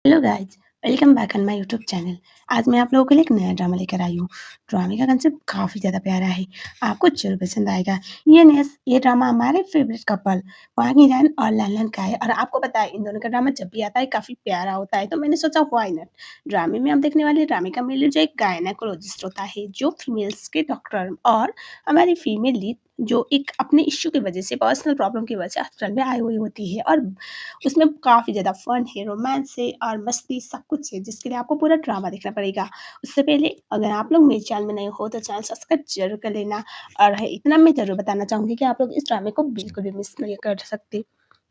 Hello guys, welcome back on my YouTube channel. आज मैं आप लोगों के लिए एक नया ड्रामा लेकर आई हूँ। ड्रामे का कंसेप्ट काफ़ी ज़्यादा प्यारा है, आपको ज़रूर पसंद आएगा। ये ड्रामा हमारे फेवरेट कपल वानी रैन और ललन का है और आपको पता है इन दोनों का ड्रामा जब भी आता है काफ़ी प्यारा होता है, तो मैंने सोचा व्हाई नॉट। ड्रामे में हम देखने वाले ड्रामे का मेन लीड जो एक गायनेकोलॉजिस्ट होता है, जो फीमेल्स के डॉक्टर और हमारी फीमेल लीड जो एक अपने इश्यू की वजह से पर्सनल प्रॉब्लम की वजह से हॉस्पिटल में आई हुई होती है और उसमें काफ़ी ज़्यादा फन है, रोमांस है और मस्ती सब कुछ है, जिसके लिए आपको पूरा ड्रामा देखना पड़ेगा। उससे पहले अगर आप लोग मेरे चैनल में नए हो तो चैनल सब्सक्राइब ज़रूर कर लेना और है इतना मैं ज़रूर बताना चाहूँगी कि आप लोग इस ड्रामे को बिल्कुल भी मिस नहीं कर सकते।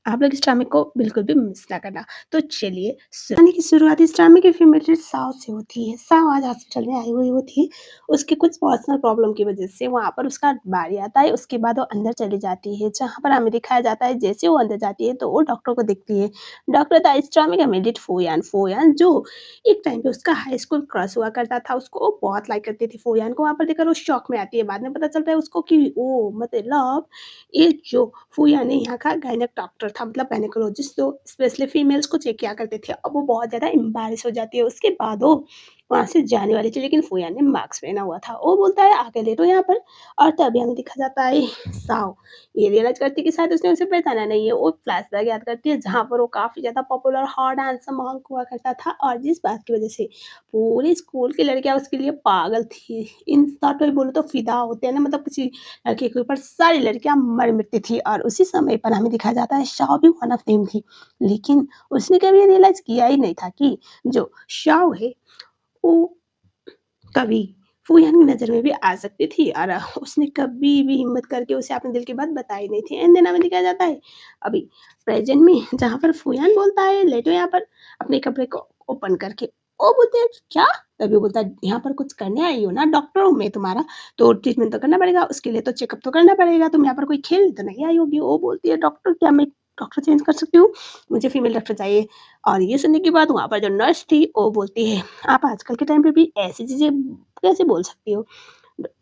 आप लोग इस ड्रामे को बिल्कुल भी मिस ना करना। तो चलिए कहानी की शुरुआत इस ड्रामे की फीमेल साव से होती है। साव आज हॉस्पिटल में आई हुई होती है। उसकी कुछ पर्सनल प्रॉब्लम की वजह से वहाँ पर उसका बारी आता है। उसके बाद वो अंदर चली जाती है, जहाँ पर हमें दिखाया जाता है जैसे वो अंदर जाती है तो वो डॉक्टर को दिखती है। डॉक्टर था इस ड्रामे का मेडिट फोयान। फोयान जो एक टाइम पे उसका हाई स्कूल क्रश हुआ करता था, उसको वो बहुत लाइक करती थी। फोयान को वहाँ पर देखकर वो शॉक में आती है। बाद में पता चलता है उसको कि ओह! मतलब ये जो फूया ने यहाँ का गायनेक डॉक्टर था, मतलब गायनेकोलॉजिस्ट जो स्पेशली फीमेल्स को चेक किया करते थे। अब वो बहुत ज़्यादा एम्बैरेस हो जाती है। उसके बाद वो वहाँ से जाने वाली थी, लेकिन फूया ने मास्क पहना हुआ था। वो बोलता है आके लेटो यहाँ पर और तभी हमें दिखा जाता है साव। ये रियलाइज़ करती है कि शायद उसने उसे पहचाना नहीं है। वो फ्लैशबैक याद करती है जहाँ पर वो काफ़ी ज़्यादा पॉपुलर हॉट हैंडसम हंक हुआ करता था और जिस बात की वज़ह से पूरी स्कूल की लड़कियाँ उसके लिए पागल थी। इन शॉर्ट में बोलूँ तो फ़िदा होते हैं ना, मतलब किसी लड़के के ऊपर सारी लड़कियाँ मर मिटती थी और उसी समय पर हमें दिखाया जाता है शाओ भी वन ऑफ देम थी। लेकिन उसने कभी रियलाइज़ किया ही नहीं था कि जो शाओ है वो कभी फूयान की नज़र में भी आ सकती थी और उसने कभी भी हिम्मत करके उसे अपने दिल की बात बताई नहीं थी। एंड देन हमें दिखाया जाता है अभी प्रेज़ेंट में, जहाँ पर फूयान बोलता है लेटो यहाँ पर अपने कपड़े को ओपन करके। वो बोलते हैं क्या? तभी वो बोलता है यहाँ पर कुछ करने आई हो ना? डॉक्टर हूँ मैं तुम्हारा, तो ट्रीटमेंट तो करना पड़ेगा, उसके लिए तो चेकअप तो करना पड़ेगा। तुम यहाँ पर कोई खेलने तो नहीं आई होगी? वो बोलती है डॉक्टर क्या मैं डॉक्टर चेंज कर सकती हूँ? मुझे फीमेल डॉक्टर चाहिए। और ये सुनने के बाद वहाँ पर जो नर्स थी वो बोलती है आप आजकल के टाइम पे भी ऐसी चीज़ें कैसे बोल सकती हो?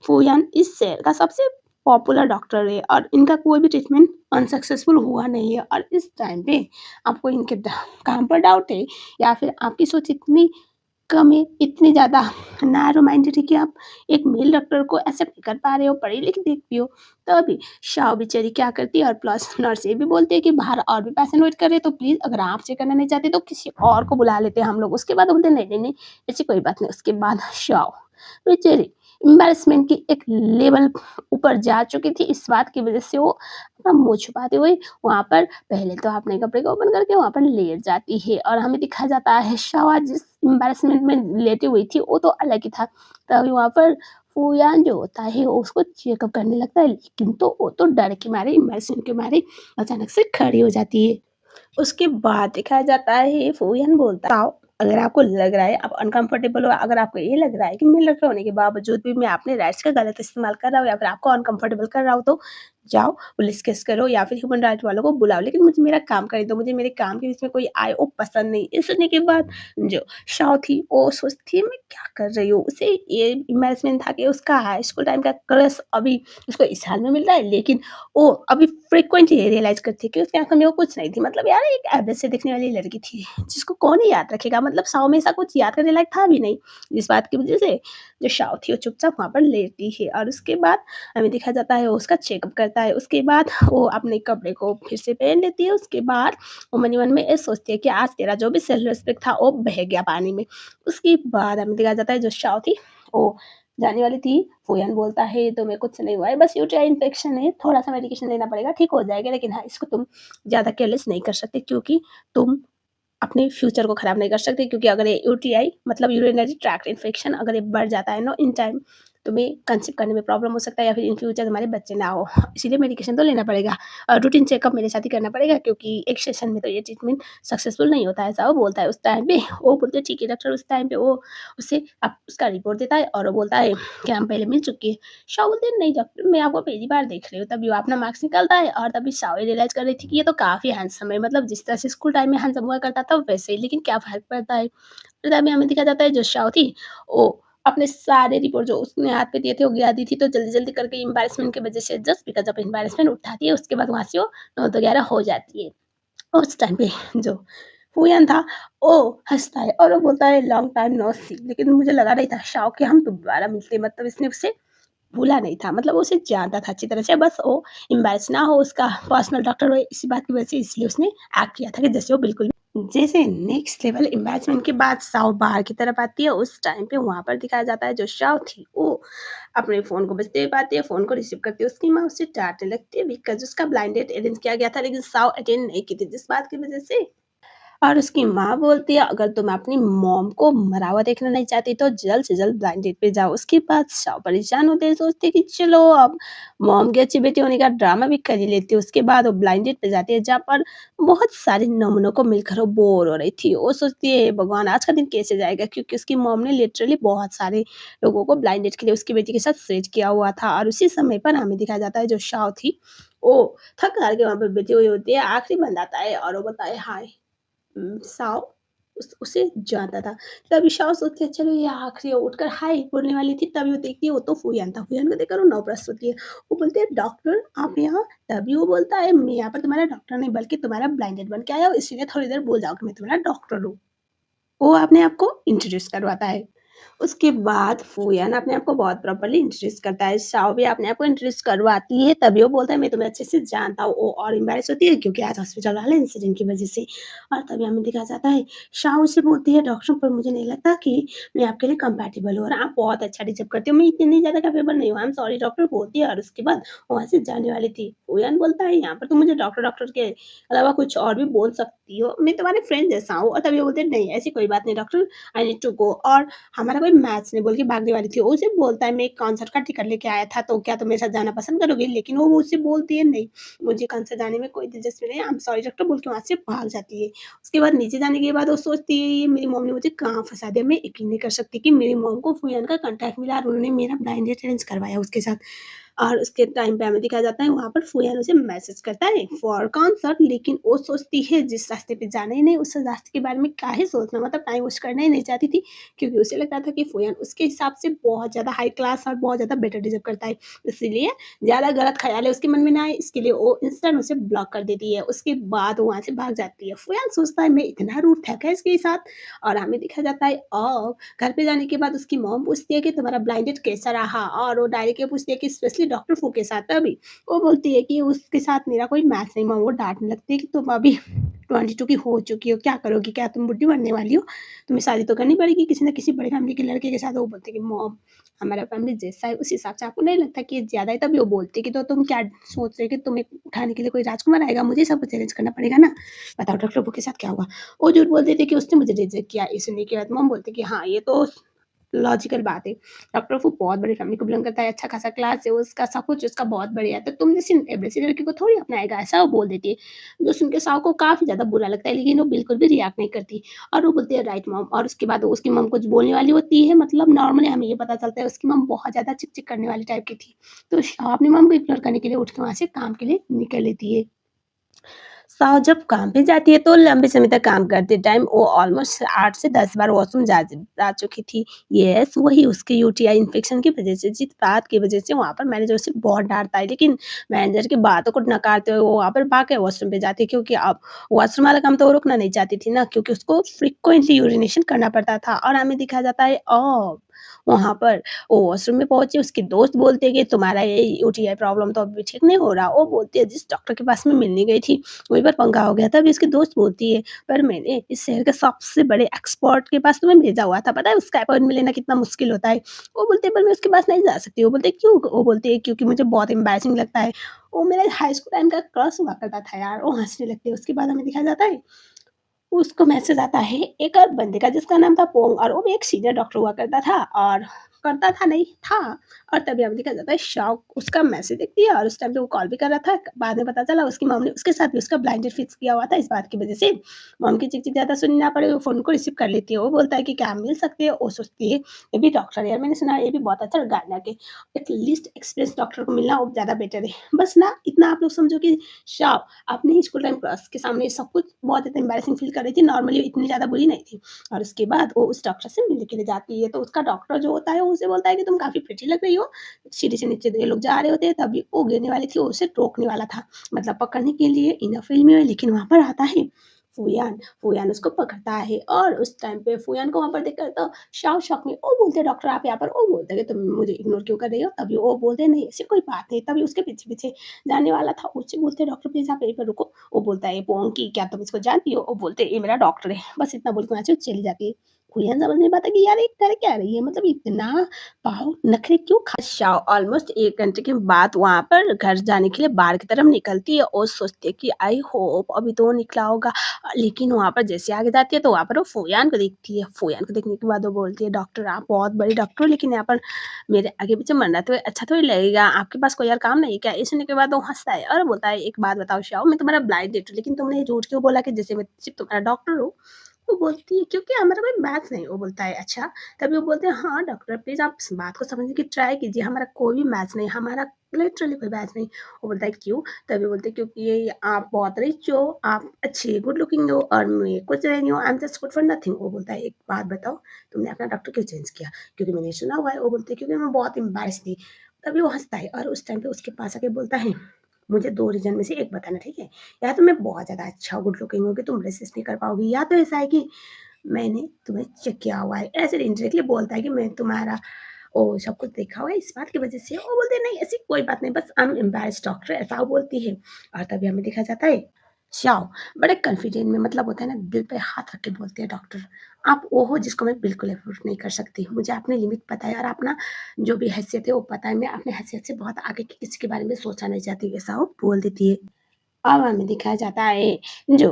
फूयान इस शहर का सबसे पॉपुलर डॉक्टर है और इनका कोई भी ट्रीटमेंट अनसक्सेसफुल हुआ नहीं है और इस टाइम पे आपको इनके काम पर डाउट है या फिर आपकी सोच इतनी कम है, इतनी ज़्यादा नैरो माइंडेड है कि आप एक मेल डॉक्टर को एक्सेप्ट नहीं कर पा रहे हो, पढ़ी-लिखी दिखती हो। तो अभी शाओ बेचारी क्या करती है और प्लस नर्स ये भी बोलती है कि बाहर और भी पेशेंट वेट कर रहे हैं, तो प्लीज़ अगर आप चेक करना नहीं चाहते तो किसी और को बुला लेते हैं हम लोग। उसके बाद बोलते हैं, नहीं, ऐसी कोई बात नहीं। उसके बाद शाओ बेचारी एम्बैरेसमेंट की एक लेवल ऊपर जा चुकी थी। इस बात की वज़ह से वो अपना मुँह छुपाते हुए वहाँ पर पहले तो अपने कपड़े को ओपन करके वहाँ पर लेट जाती है और हमें दिखाया जाता है शावा जिस एम्बैरेसमेंट में लेटी हुई थी वो तो अलग ही था। तभी वहाँ पर फूयान जो होता है वो उसको चेकअप करने लगता है, लेकिन तो वो तो डर के मारे, एम्बैरेसमेंट के मारे अचानक से खड़ी हो जाती है। उसके बाद दिखाया जाता है फूयन बोलता है अगर आपको लग रहा है आप अनकंफर्टेबल हो, अगर आपको ये लग रहा है कि मेल डॉक्टर होने के बावजूद भी मैं अपने राइट्स का गलत इस्तेमाल कर रहा हूँ या फिर आपको अनकंफर्टेबल कर रहा हूँ, तो जाओ पुलिस केस करो या फिर ह्यूमन राइट वालों को बुलाओ, लेकिन मुझे मेरा काम करने दो, मुझे मेरे काम के बीच में कोई आए वो पसंद नहीं। ये सुनने के बाद जो शाओ थी वो सोचती है मैं क्या कर रही हूँ। उसे ये इमेजिन था कि उसका हाई स्कूल टाइम का क्रश अभी उसको इस हाल में मिल रहा है, लेकिन वो अभी फ्रीक्वेंटली ये रियलाइज़ करती है कि उसकी आँखों में वो कुछ नहीं थी। मतलब यार एक एवरेज से दिखने वाली लड़की थी, जिसको कौन ही याद रखेगा, मतलब शाओ में ऐसा कुछ याद करने लायक था भी नहीं। जिस बात की वज़ह से जो शाओ थी वो चुपचाप वहाँ पर लेटी है और उसके बाद हमें दिखाया जाता है वो उसका चेकअप करता है। उसके बाद वो अपने कपड़े को फिर से पहन लेती है। उसके बाद वो मन ही मन में ये सोचती है कि आज तेरा जो भी सेल्फ रिस्पेक्ट था वो बह गया पानी में। उसके बाद हमें दिखाया जाता है जो शाओ थी वो जाने वाली थी। फूयान बोलता है तुम्हें कुछ नहीं हुआ है, बस यूटीआई इन्फेक्शन है, थोड़ा-सा मेडिकेशन लेना पड़ेगा, ठीक हो जाएगा। लेकिन हाँ, इसको तुम ज़्यादा केयरलेस नहीं कर सकते क्योंकि तुम अपने फ्यूचर को खराब नहीं कर सकते, क्योंकि अगर ये यूटीआई मतलब यूरिनरी ट्रैक्ट इन्फेक्शन अगर ये बढ़ जाता है ना इन टाइम, तुम्हें कंसीव करने में प्रॉब्लम हो सकता है या फिर इन फ्यूचर तुम्हारे बच्चे ना हो। इसीलिए मेडिकेशन तो लेना पड़ेगा और रूटीन चेकअप मेरे साथ ही करना पड़ेगा, क्योंकि एक सेशन में तो ये ट्रीटमेंट सक्सेसफुल नहीं होता है, ऐसा वो बोलता है उस टाइम पे। वो बोलते हैं ठीक है डॉक्टर। उस टाइम पे वो उसे अब उसका रिपोर्ट देता है और वो बोलता है कि हम पहले मिल चुकी है। शाओ बोलते हैं नहीं डॉक्टर मैं आपको पहली बार देख रही हूँ। तभी वो अपना मार्क्स निकालता है और तभी शाओ रियलाइज़ कर रही थी कि ये तो काफ़ी हैंडसम है, मतलब जिस तरह से स्कूल टाइम में हैंडसम हुआ करता था वैसे ही, लेकिन क्या फ़र्क पड़ता है। फिर तभी हमें दिखाया जाता है जो शाओ थी वो अपने सारे रिपोर्ट जो उसने हाथ पे दिए थे वो गिरा दी थी, तो जल्दी-जल्दी करके एम्बैरेसमेंट की वज़ह से जस्ट बिकॉज़ ऑफ एम्बैरेसमेंट उठाती है, उसके बाद वहाँ से वो 9 तो 11 हो जाती है। उस टाइम पे जो फूयान था, वो हँसता है और वो बोलता है लॉन्ग टाइम नो सी, लेकिन मुझे लगा नहीं था शाओ कि हम दोबारा मिलते हैं, मतलब इसने उसे भूला नहीं था, मतलब वो उसे जानता था अच्छी तरह से, बस वो एम्बैरेस ना हो उसका पर्सनल डॉक्टर हो इसी बात की वजह से, इसलिए उसने एक्ट किया था कि जैसे वो बिल्कुल जैसे नेक्स्ट लेवल एम्बैरेसमेंट के बाद साओ बाहर की तरफ आती है, उस टाइम पे वहाँ पर दिखाया जाता है जो शाओ थी, वो अपने फ़ोन को बजते हुए पाती है, फ़ोन को रिसीव करती है, उसकी माँ उसे डाँटने लगती है बिकॉज़ उसका ब्लाइंड डेट अरेंज किया गया था, लेकिन साओ अटेंड नहीं की थी, जिस बात की वजह से और उसकी माँ बोलती है अगर तुम अपनी मॉम को मरा हुआ देखना नहीं चाहती तो जल्द से जल्द ब्लाइंड डेट पे जाओ। उसके बाद शाओ परेशान होते हैं, सोचते हैं कि चलो अब मॉम की अच्छी बेटी होने का ड्रामा भी कर ही लेती है। उसके बाद वो ब्लाइंड डेट पे जाती है जहाँ पर बहुत सारे नमूनों को मिलकर वो बोर हो रही थी। वो सोचती है "हे भगवान आज का दिन कैसे जाएगा?" क्योंकि उसकी मॉम ने लिटरली बहुत सारे लोगों को ब्लाइंड डेट के लिए उसकी बेटी के साथ सेट किया हुआ था और उसी समय पर हमें दिखाया जाता है जो शाओ थी, वो थक-हार के वहाँ पे बैठी हुई होती है। आखिरी बंदा आता है और वो बताए हाय साव उसे जानता था। तभी शाओ सोचती है चलो ये आखिरी है, उठकर हाय बोलने वाली थी तभी वो देखती है वो तो फूयान था। फूयान को देखकर वो नर्वस होती है। वो बोलती है डॉक्टर आप यहाँ? तभी वो बोलता है मैं यहाँ पर तुम्हारा डॉक्टर नहीं बल्कि तुम्हारा ब्लाइंडेड बन के आया हूँ इसीलिए थोड़ी देर भूल जाओ कि मैं तुम्हारा डॉक्टर हूँ। वो अपने आप को इंट्रोड्यूस करवाता है। उसके बाद फूयान अपने आप को बहुत प्रॉपर्ली इंट्रोड्यूस करता है। शाओ भी अपने आप को इंट्रोड्यूस करवाती है, तभी वो बोलता है मैं तुम्हें अच्छे से जानता हूँ। वो और एम्बैरेस होती है क्योंकि आज हॉस्पिटल वाले इंसिडेंट की वज़ह से और तभी हमें दिखाया जाता है शाओ से बोलती है डॉक्टर पर मुझे नहीं लगता कि मैं आपके लिए कंपैटिबल हूँ और आप बहुत अच्छा डिज़र्व करती हो। मैं इतनी ज़्यादा कैपेबल नहीं हूँ। आई एम सॉरी डॉक्टर बोलती है और उसके बाद वहाँ से जाने वाली थी। फूयान बोलता है यहाँ पर तुम मुझे डॉक्टर के अलावा कुछ और भी बोल सकती हो। मैं तुम्हारे फ्रेंड जैसा हूँ और तभी वो बोलते हैं नहीं ऐसी कोई बात नहीं doctor I need to go और हमारा कोई मैच नहीं बोल के भागने वाली थी। वो उसे बोलता है मैं एक कॉन्सर्ट का टिकट लेके आया था तो क्या तुम मेरे साथ जाना पसंद करोगे? लेकिन वो मुझसे बोलती है नहीं, मुझे कॉन्सर्ट जाने में कोई दिलचस्पी नहीं है, आई एम सॉरी डॉक्टर बोल के वहाँ से भाग जाती है। उसके बाद नीचे जाने के बाद वो सोचती है ये मेरी मॉम ने मुझे कहाँ फँसा दिया। मैं यकीन नहीं कर सकती कि मेरी मॉम को फूयान का कॉन्टैक्ट मिला और उन्होंने मेरा ब्लाइंड डेट अरेंज करवाया उसके साथ। और उसके टाइम पे हमें दिखाया जाता है वहाँ पर फूयान उसे मैसेज करता है फॉर कॉन्सर्ट लेकिन वो सोचती है जिस रास्ते पे जाना ही नहीं उस रास्ते के बारे में काहे सोचना मतलब टाइम वेस्ट करना ही नहीं चाहती थी क्योंकि उसे लगता था कि फूयान उसके हिसाब से बहुत ज़्यादा हाई क्लास और बहुत ज़्यादा बेटर डिज़र्व करता है। इसीलिए ज़्यादा गलत ख़्याल है उसके मन में ना आए इसके लिए वो इंस्टेंट उसे ब्लॉक कर देती है। उसके बाद वो वहाँ से भाग जाती है। फूयान सोचता है मैं इतना रूड था क्या इसके साथ? और हमें दिखाया जाता है घर पे जाने के बाद उसकी मॉम पूछती है कि तुम्हारा ब्लाइंड डेट कैसा रहा? और वो डायरेक्ट ये पूछती है कि स्पेशली डॉक्टर फू के साथ तभी। वो बोलती है कि उसके साथ मेरा कोई मैच नहीं। मॉम वो डाँटने लगती है कि तुम अभी 22 की हो चुकी हो, क्या करोगी? क्या तुम बुड्ढी बनने वाली हो? तुम्हें शादी तो करनी पड़ेगी किसी न किसी बड़े फैमिली के लड़के के साथ। वो बोलती है कि मॉम हमारा फैमिली जैसा है उस हिसाब से आपको नहीं लगता कि ये ज़्यादा है? तभी वो बोलती है कि तो तुम क्या सोच रहे हो कि तुम्हें उठाने के लिए कोई राजकुमार आएगा? मुझे सब कुछ अरेंज करना पड़ेगा ना? बताओ डॉक्टर वो के साथ क्या हुआ? वो झूठ बोल देती है कि उसने मुझे रिजेक्ट किया। ये सुनने के बाद मॉम बोलती है कि हाँ, ये तो लॉजिकल बात है। डॉक्टर वो बहुत बड़ी फैमिली को बिलॉन्ग करता है, अच्छा खासा क्लास है, उसका सब कुछ उसका बहुत बढ़िया है, तो तुम जैसी एवरेज लड़की को थोड़ी अपनाएगा, ऐसा वो बोल देती है। जो सुन के साव को काफ़ी ज़्यादा बुरा लगता है, लेकिन वो बिल्कुल भी रिएक्ट नहीं करती और वो बोलती है राइट मॉम और उसके बाद उसकी मॉम कुछ बोलने वाली होती है, मतलब नॉर्मली हमें ये पता चलता है उसकी मॉम बहुत ज़्यादा चिक-चिक करने वाली टाइप की थी। तो शाव अपनी मॉम को इग्नोर करने के लिए उठ के वहाँ से काम के लिए निकल लेती है। साव जब काम पे जाती है तो लंबे समय तक काम करते टाइम वो ऑलमोस्ट 8 से 10 बार वॉशरूम जा चुकी थी। यस वही उसके यूटीआई इन्फेक्शन की वजह से जिस बात की वजह से वहाँ पर मैनेजर उसे बहुत डाँटता है लेकिन मैनेजर की बातों को नकारते हुए वो वहाँ पर भाग के वॉशरूम पे जाती है क्योंकि अब वॉशरूम वाला काम तो वो रुकना नहीं चाहती थी ना क्योंकि उसको फ्रीक्वेंटली यूरिनेशन करना पड़ता था और हमें दिखाया जाता है वहाँ पर वो वॉशरूम में पहुँची, उसके दोस्त बोलते हैं कि तुम्हारा ये यूटीआई प्रॉब्लम तो अभी ठीक नहीं हो रहा। वो बोलती है जिस डॉक्टर के पास मैं मिलने गई थी वहीं पर पंगा हो गया था। अभी उसकी दोस्त बोलती है, "पर मैंने इस शहर के सबसे बड़े एक्सपर्ट के पास तुम्हें भेजा हुआ था, पता है उसका अपॉइंटमेंट लेना कितना मुश्किल होता है।" वो बोलती है, "पर मैं उसके पास नहीं जा सकती।" वो बोलते हैं, "क्यों?" वो बोलती है, "क्योंकि मुझे बहुत एम्बैरेसिंग लगता है।" वो मेरे हाई स्कूल टाइम का क्रश हुआ करता था यार। वो हँसने लगती है। उसके बाद हमें दिखाया जाता है उसको मैसेज आता है एक और बंदे का जिसका नाम था पोंग और वो भी एक सीनियर डॉक्टर हुआ करता था और करता था नहीं था और तभी हमें देखा जाता है शॉक उसका मैसेज देखती है और उस टाइम पे वो कॉल भी कर रहा था बाद में पता चला उसकी मॉम ने उसके साथ भी उसका ब्लाइंड डेट फिक्स किया हुआ था इस बात की वजह से मॉम की चिक चिक ज़्यादा सुननी ना पड़े वो फ़ोन को रिसीव कर लेती है वो बोलता है कि क्या आप मिल सकते हो वो सोचती है ये भी डॉक्टर है यार मैंने सुना है ये भी बहुत अच्छा गायना के एक लिस्ट एक्सपीरियंस डॉक्टर को मिलना वो ज़्यादा बेटर है बस ना इतना आप लोग समझो कि शॉक अपने स्कूल टाइम क्रश के सामने सब कुछ बहुत ज़्यादा एम्बैरेसिंग फ़ील कर रही थी, नॉर्मली इतनी ज़्यादा बुरी नहीं थी। और उसके बाद वो उस डॉक्टर से मिलने के लिए जाती है, तो उसका डॉक्टर जो होता है, वो उसे बोलता है कि तुम काफ़ी प्रिटी लग रही हो। सीढ़ी से नीचे ये लोग जा रहे होते हैं, तभी वो गिरने वाली थी, वो उसे रोकने वाला था। मतलब पकड़ने के लिए इनफ फ़ील्ड में है, लेकिन वहाँ पर आता है फूयान। फूयान उसको पकड़ता है और उस टाइम पे फूयान को वहाँ पर देखकर तो शाओ शॉक में ओ बोलते हैं, "डॉक्टर आप यहाँ पर?" ओ बोलते हैं कि, "तुम मुझे इग्नोर क्यों कर रही हो?" तभी वो बोलते हैं, "नहीं ऐसी कोई बात नहीं।" तभी उसके पीछे-पीछे जाने वाला था, उससे बोलते हैं, "डॉक्टर प्लीज़ आप यहीं पर रुको।" वो बोलता है, "पोंकी क्या तुम इसको जानती हो?" वो बोलते हैं, "ये मेरा डॉक्टर है।" बस इतना बोल के वहाँ से वो चली जाती है। फूयान समझ नहीं पाता कि यार ये कर क्या रही है? मतलब इतना पाव नखरे क्यों खा शाओ ऑलमोस्ट 1 घंटे के बाद वहाँ पर घर जाने के लिए बाहर की तरफ निकलती है और सोचती है कि आई होप अभी तो वो निकला होगा। लेकिन वहाँ पर जैसे आगे जाती है तो वहाँ पर वो फूयान को देखती है। फूयान को देखने के बाद वो बोलती है, "डॉक्टर आप बहुत बड़े डॉक्टर हो लेकिन यहाँ पर मेरे आगे-पीछे मरना तो अच्छा थोड़ी लगेगा। आपके पास कोई और काम नहीं है क्या?" ये सुनने के बाद वो हँसता है और बोलता है, "एक बात बताओ शाओ मैं तुम्हारा ब्लाइंड डेट हूँ लेकिन तुमने ये झूठ क्यों बोला कि जैसे मैं सिर्फ़ तुम्हारा डॉक्टर हूँ?" वो बोलती है, "क्योंकि हमारा कोई मैच नहीं।" वो बोलता है, "अच्छा।" तभी वो बोलते हैं, "हाँ, डॉक्टर प्लीज़ आप इस बात को समझने की ट्राई कीजिए, हमारा कोई भी मैच नहीं, हमारा लिटरली कोई मैच नहीं।" वो बोलता है, "क्यों?" तभी बोलते हैं, "क्योंकि ये आप बहुत रिच हो, आप अच्छी गुड लुकिंग हो और मैं कुछ नहीं हूँ, I am just good for nothing." वो बोलता है, "एक बात बताओ, तुमने अपना डॉक्टर क्यों चेंज किया?" "क्योंकि मैंने सुना हुआ है।" वो बोलती है, "क्योंकि मैं बहुत एम्बैरेस्ड थी।" तभी वो हँसता है और उस टाइम पे उसके पास आके बोलता है, "मुझे 2 रीज़न में से एक बताना, ठीक है? या तो मैं बहुत ज़्यादा अच्छा गुड लुकिंग हूँ कि तुम रेसिस्ट नहीं कर पाओगी या तो ऐसा है कि मैंने तुम्हें चेक किया हुआ है।" ऐसे इनडायरेक्टली बोलता है कि मैं तुम्हारा सब कुछ देखा हुआ है इस बात की वज़ह से। वो बोलते हैं नहीं ऐसी कोई बात नहीं बस आई एम एम्बैरेस्ड डॉक्टर ऐसा वो बोलती है। और तभी हमें दिखाया जाता है शाओ बड़े कॉन्फिडेंट में मतलब होता है ना दिल पे हाथ रख के बोलते हैं, "डॉक्टर आप वो हो जिसको मैं बिल्कुल अफ़ोर्ड नहीं कर सकती। मुझे अपनी लिमिट पता है और अपना जो भी हैसियत है वो पता है। मैं अपनी हैसियत से बहुत आगे की किसी के बारे में सोचना नहीं चाहती।" ऐसा वो बोल देती है। अब हमें दिखाया जाता है जो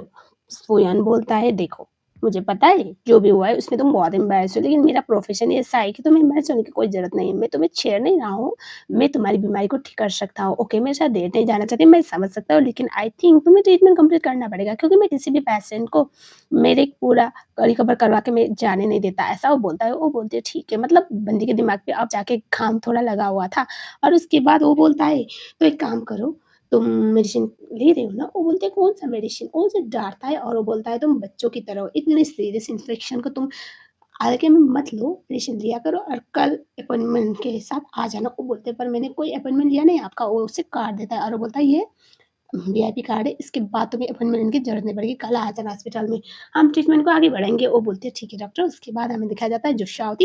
फूयान बोलता है, "देखो, मुझे पता है जो भी हुआ है उसमें तुम बहुत एम्बैरेस हो लेकिन मेरा प्रोफ़ेशन ही ऐसा है कि तुम्हें एम्बैरेस होने की कोई ज़रूरत नहीं है। मैं तुम्हें छेड़ नहीं रहा हूँ, मैं तुम्हारी बीमारी को ठीक कर सकता हूँ। ओके, मैं शायद देर नहीं जाना चाहती, मैं समझ सकता हूँ लेकिन आई थिंक तुम्हें ट्रीटमेंट कंप्लीट करना पड़ेगा क्योंकि मैं किसी भी पेशेंट को मेरे पूरा रिकवर करवा के मैं जाने नहीं देता।" ऐसा वो बोलता है। वो बोलती है, "ठीक है।" मतलब बंदी के दिमाग पे अब जाके घाम थोड़ा लगा हुआ था और उसके बाद वो बोलता है, "तो एक काम करो तुम मेडिसिन ले रहे हो ना?" वो बोलते हैं, "कौन-सा मेडिसिन?" वो उसे डाँटता है और वो बोलता है, "तुम बच्चों की तरह हो, इतने सीरियस इन्फेक्शन को तुम हल्के में मत लो, मेडिसिन लिया करो और कल अपॉइंटमेंट के साथ आ जाना।" वो बोलते हैं, "पर मैंने कोई अपॉइंटमेंट लिया नहीं आपका।" वो उसे काट देता है और वो बोलता है, "ये वीआईपी कार्ड है, इसके बाद तुम्हें अपॉइंटमेंट लेने की ज़रूरत नहीं पड़ेगी, कल आ जाना हॉस्पिटल में, हम ट्रीटमेंट को आगे बढ़ाएँगे।" वो बोलते हैं, "ठीक है डॉक्टर।" उसके बाद हमें दिखाया जाता है जो शाओ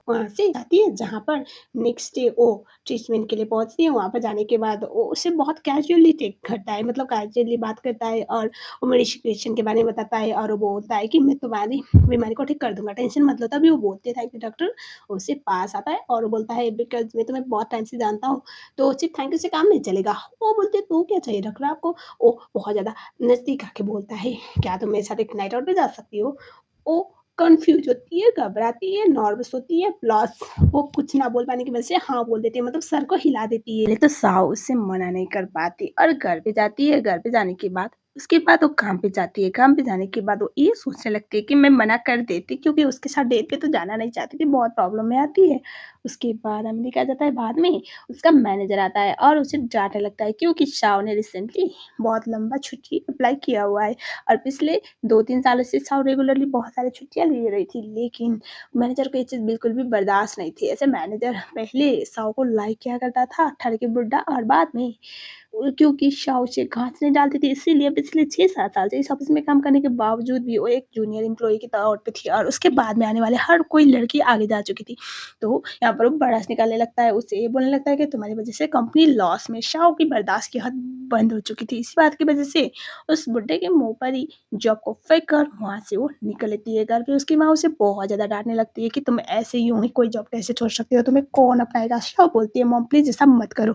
वहाँ से जाती है जहाँ पर नेक्स्ट डे वो ट्रीटमेंट के लिए पहुँचती है, वहाँ पर जाने के बाद वो उससे बहुत कैज़ुअली टेक करता है मतलब कैज़ुअली बात करता है और वो मेडिकेशन के बारे में बताता है और वो बोलता है कि मैं तुम्हारी बीमारी को ठीक कर दूँगा, टेंशन मत लो। तभी वो बोलते हैं थैंक यू डॉक्टर, उससे पास आता है और वो बोलता है बिकॉज़ मैं तुम्हें बहुत टाइम से जानता हूँ, तो सिर्फ़ थैंक यू से काम नहीं चलेगा। वो बोलते हैं तो क्या चाहिए डॉक्टर आपको? वो बहुत ज़्यादा नज़दीक आके बोलता है, क्या तुम मेरे साथ एक नाइट आउट पे जा सकती हो? वो कन्फ्यूज़ होती है, घबराती है, नर्वस होती है प्लस वो कुछ ना बोल पाने की वजह से हाँ बोल देती है मतलब सर को हिला देती है। पहले तो साव उससे मना नहीं कर पाती और घर पे जाती है, घर पे जाने के बाद उसके बाद वो काम पे जाती है, काम पे जाने के बाद वो ये सोचने लगती है कि मैं मना कर देती क्योंकि उसके साथ डेट पे तो जाना नहीं चाहती थी, बहुत प्रॉब्लम में आती है। उसके बाद हमें दिखाया जाता है बाद में उसका मैनेजर आता है और उसे डाँटने लगता है क्योंकि शाव ने रिसेंटली बहुत लंबा छुट्टी अप्लाई किया हुआ है और पिछले 2-3 सालों से साव रेगुलरली बहुत सारी छुट्टियाँ ले रही थी, लेकिन मैनेजर को ये चीज़ बिल्कुल भी बर्दाश्त नहीं थी। ऐसे मैनेजर पहले साव को लाइक किया करता था, ठर के बुड्ढा और बाद में क्योंकि शाओ उसे घास नहीं डालती थी, इसीलिए पिछले 6-7 साल से इस ऑफ़िस में काम करने के बावजूद भी वो एक जूनियर एम्प्लॉयी के तौर पे थी और उसके बाद में आने वाले हर कोई लड़की आगे जा चुकी थी। तो यहाँ पर वो भड़ास निकालने लगता है, उससे ये बोलने लगता है कि तुम्हारी वज़ह से कंपनी लॉस में, शाओ की बर्दाश्त की हद बंद हो चुकी थी। इसी बात की वज़ह से उस बुड्ढे के मुँह पर ही जॉब को फेंक कर वहाँ से वो निकल लेती है। घर पे उसकी माँ उसे बहुत ज़्यादा डाँटने लगती है कि तुम ऐसे यूँ ही कोई जॉब कैसे छोड़ सकती हो? तुम्हें कौन अपनाएगा? शाओ बोलती है, "मॉम प्लीज़ ऐसा मत करो।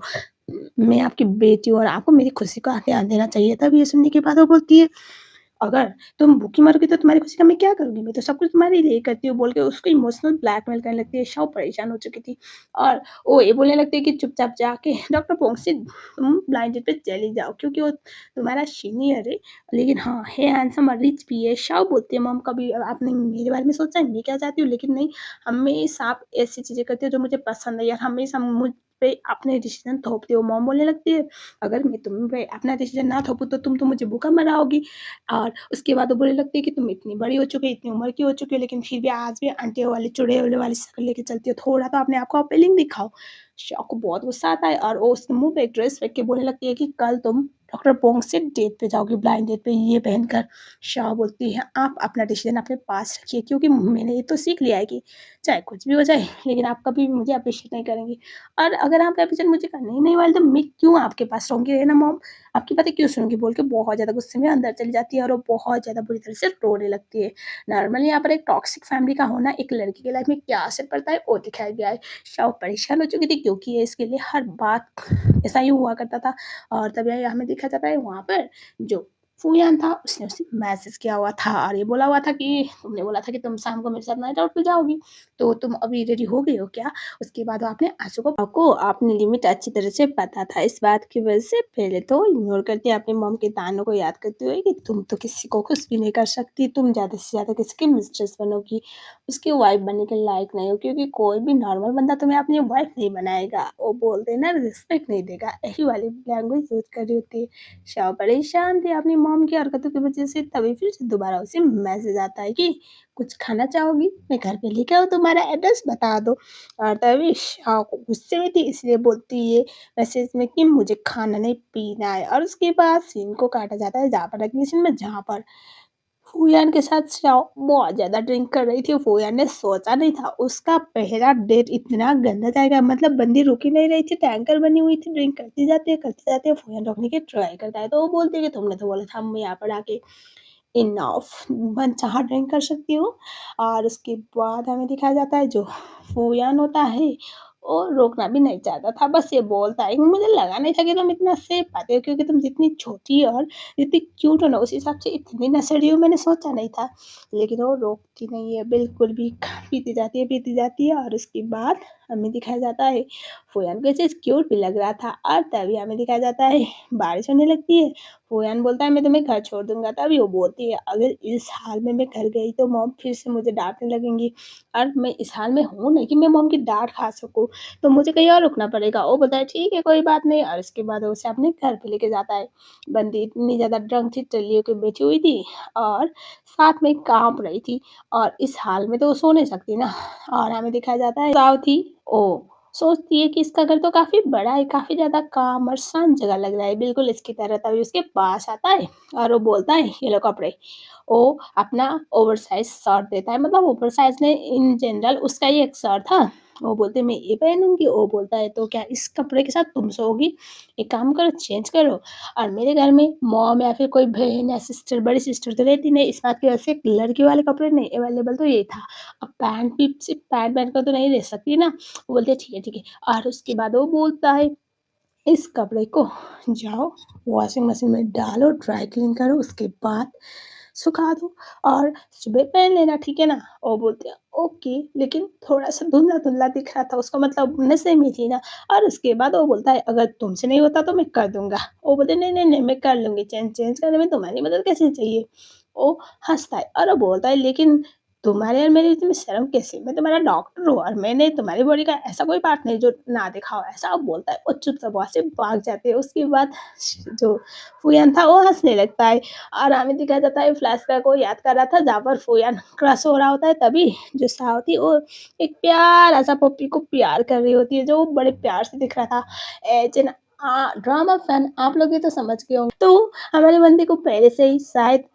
मैं आपकी बेटी हूँ और आपको मेरी खुशी का ध्यान देना चाहिए।" तब ये सुनने के बाद वो बोलती है, "अगर तुम भूखी मरोगी तो तुम्हारी खुशी का मैं क्या करूँगी? मैं तो सब कुछ तुम्हारे लिए करती हूँ" बोल के उसको इमोशनल ब्लैकमेल करने लगती है। शाओ परेशान हो चुकी थी और वो ये बोलने लगती है कि चुपचाप जाके डॉक्टर पोंग से तुम ब्लाइंड डेट पे चली जाओ क्योंकि वो तुम्हारा सीनियर है, लेकिन हाँ, है हैंडसम और रिच भी है। शाओ बोलती है, "मॉम कभी आपने मेरे बारे में सोचा है मैं क्या चाहती हूँ? लेकिन नहीं, हमेशा आप ऐसी चीज़ें करती हो जो मुझे पसंद नहीं है और हमेशा मुझ पे अपने डिसीज़न थोपती हो।" मॉम बोलने लगती है, "अगर मैं तुम पे अपना डिसीज़न ना थोपूँ तो तुम तो मुझे भूखा मराओगी।" और उसके बाद वो बोलने लगती है कि तुम इतनी बड़ी हो चुकी हो, इतनी उम्र की हो चुकी हो, लेकिन फिर भी आज भी आंटियों वाली, चुड़ैलों वाली शक्ल लेके चलती हो। थोड़ा तो अपने आप को अपीलिंग दिखाओ। शाओ को बहुत गुस्सा आता है और वो उसके मुँह पे एक ड्रेस फेंक के बोलने लगती है कि कल तुम डॉक्टर पोंग से डेट पे जाओगी, ब्लाइंड डेट पे ये पहनकर। शाओ बोलती है, "आप अपना डिसीज़न अपने पास रखिए क्योंकि मैंने ये तो सीख लिया है कि चाहे कुछ भी हो जाए, लेकिन आप कभी भी मुझे अप्रिशिएट नहीं करेंगी और अगर आप अप्रिशिएट मुझे करने ही नहीं वाले तो मैं क्यों आपके पास रहूँगी, है ना मॉम? आपकी बातें क्यों सुनूँगी?" बोल के बहुत ज़्यादा गुस्से में अंदर चली जाती है और वो बहुत ज़्यादा बुरी तरह से रोने लगती है। नॉर्मली यहाँ पर एक टॉक्सिक फैमिली का होना एक लड़की की लाइफ में क्या असर पड़ता है, वो दिखाया गया है। शाओ परेशान हो चुकी थी क्योंकि ये इसके लिए हर बात ऐसा ही हुआ करता था और तभी हमें देखा जाता है वहाँ पर जो फूयान था उसने उसे मैसेज किया हुआ था और ये बोला हुआ था कि तुमने बोला था कि तुम शाम को मेरे साथ नाइट आउट पे जाओगी, तो तुम अभी रेडी हो गई हो क्या? उसके बाद आपने आंसू को अपनी लिमिट अच्छी तरह से पता था। इस बात की वजह से पहले तो इग्नोर करती अपनी मॉम के तानों को याद करते हुए कि तुम तो किसी को खुश भी नहीं कर सकती, तुम ज़्यादा से ज़्यादा किसी की मिस्ट्रेस बनोगी, उसकी वाइफ बनने के लायक नहीं हो क्योंकि कोई भी नॉर्मल बंदा तुम्हें अपनी वाइफ नहीं बनाएगा। वो बोलते हैं ना रिस्पेक्ट नहीं देगा, यही वाली लैंग्वेज यूज़ कर रही होती है। शाओ परेशान थे अपनी मॉम की हरकतों की वजह से तभी फिर से दोबारा उसे मैसेज आता है कि कुछ खाना चाहोगी? मैं घर पे लेके आऊँ तुम्हारा एड्रेस बता दो। और तभी शाओ को गुस्से में थी इसलिए बोलती है मैसेज में कि मुझे खाना नहीं पीना है और उसके बाद सीन को काटा जाता है जहाँ पर अगले सीन में जहाँ पर फूयान के साथ शाओ बहुत ज़्यादा ड्रिंक कर रही थी। फूयान ने सोचा नहीं था उसका पहला डेट इतना गंदा जाएगा मतलब बंदी रुक ही नहीं रही थी, टैंकर बनी हुई थी, ड्रिंक करती जाती है, फूयान रोकने की ट्राई करता है तो वो बोलती है कि तुमने तो बोला था मैं यहाँ पर आके इनफ मनचाहा ड्रिंक कर सकती हो। और उसके बाद हमें दिखाया जाता है जो फूयान होता है वो रोकना भी नहीं चाहता था, बस ये बोलता है कि मुझे लगा नहीं था कि तुम इतना सेफ पाते हो क्योंकि तुम जितनी छोटी और जितनी क्यूट हो ना उस हिसाब से इतनी नशेड़ी हो मैंने सोचा नहीं था। लेकिन वो रोकती नहीं है बिल्कुल भी, पीती जाती है और उसके बाद हमें दिखाया जाता है फूयान को ये चीज़ क्यूट भी लग रहा था और तभी हमें दिखाया जाता है बारिश होने लगती है। फूयान बोलता है मैं तुम्हें घर छोड़ दूँगा, तभी वो बोलती है अगर इस हाल में मैं घर गई तो मॉम फिर से मुझे डाँटने लगेंगी और मैं इस हाल में हूँ नहीं कि मैं मॉम की डाँट खा सकूँ, तो मुझे कहीं और रुकना पड़ेगा। वो बोलता है ठीक है कोई बात नहीं और उसके बाद वो उसे अपने घर पे लेके जाता है। बंदी इतनी ज़्यादा ड्रंक थी, टल्ली होके बैठी हुई थी और साथ में काँप रही थी और इस हाल में तो वो सो नहीं सकती ना। और हमें दिखाया जाता है साव थी ओ सोचती है कि इसका घर तो काफ़ी बड़ा है, काफ़ी ज़्यादा काम और शांत जगह लग रहा है, बिल्कुल इसकी तरह। तभी उसके पास आता है और वो बोलता है, "ये लो कपड़े।" वो अपना ओवरसाइज़ शर्ट देता है, मतलब ओवरसाइज़ नहीं इन जनरल उसका ही एक शर्ट था। वो बोलते हैं, "मैं ये पहनूँगी।" वो बोलता है, "तो क्या इस कपड़े के साथ तुम सोओगी? एक काम करो चेंज करो।" और मेरे घर में मॉम या फिर कोई बहन या सिस्टर, बड़ी सिस्टर तो रहती नहीं, इस बात की वजह से लड़की वाले कपड़े नहीं अवेलेबल तो ये था। अब पैंट भी सिर्फ़ पैंट पहन कर तो नहीं रह सकती ना। वो बोलते हैं ठीक है और उसके बाद वो बोलता है इस कपड़े को जाओ वॉशिंग मशीन में डालो, ड्राई क्लीन करो, उसके बाद सुखा दो और सुबह पहन लेना, ठीक है ना? वो बोलती है ओके, लेकिन थोड़ा-सा धुंधला-धुंधला दिख रहा था उसका मतलब नशे में थी ना। और उसके बाद वो बोलता है अगर तुमसे नहीं होता तो मैं कर दूँगा। वो बोलती है नहीं, मैं कर लूँगी चेंज करने में तुम्हारी मदद कैसे चाहिए? वो हँसता है और वो बोलता है लेकिन तुम्हारे और मेरे बीच में शर्म कैसे? मैं तुम्हारा डॉक्टर हूँ और मैंने तुम्हारी बॉडी का ऐसा कोई पार्ट नहीं जो ना देखा हो, ऐसा वो बोलता है। वो चुपचाप वहाँ से भाग जाते हैं। उसके बाद जो फूयान था वो हँसने लगता है और हमें दिखाया जाता है फ्लैशबैक वो याद कर रहा था जहाँ पर फूयान क्रश हो रहा होता है तभी जो साव थी वो एक प्यारा-सा पप्पी को प्यार कर रही होती है जो बड़े प्यार से दिख रहा था। एज एन ड्रामा फैन आप लोग ये तो समझ गए होंगे। तो हमारे बंदे को पहले से ही शायद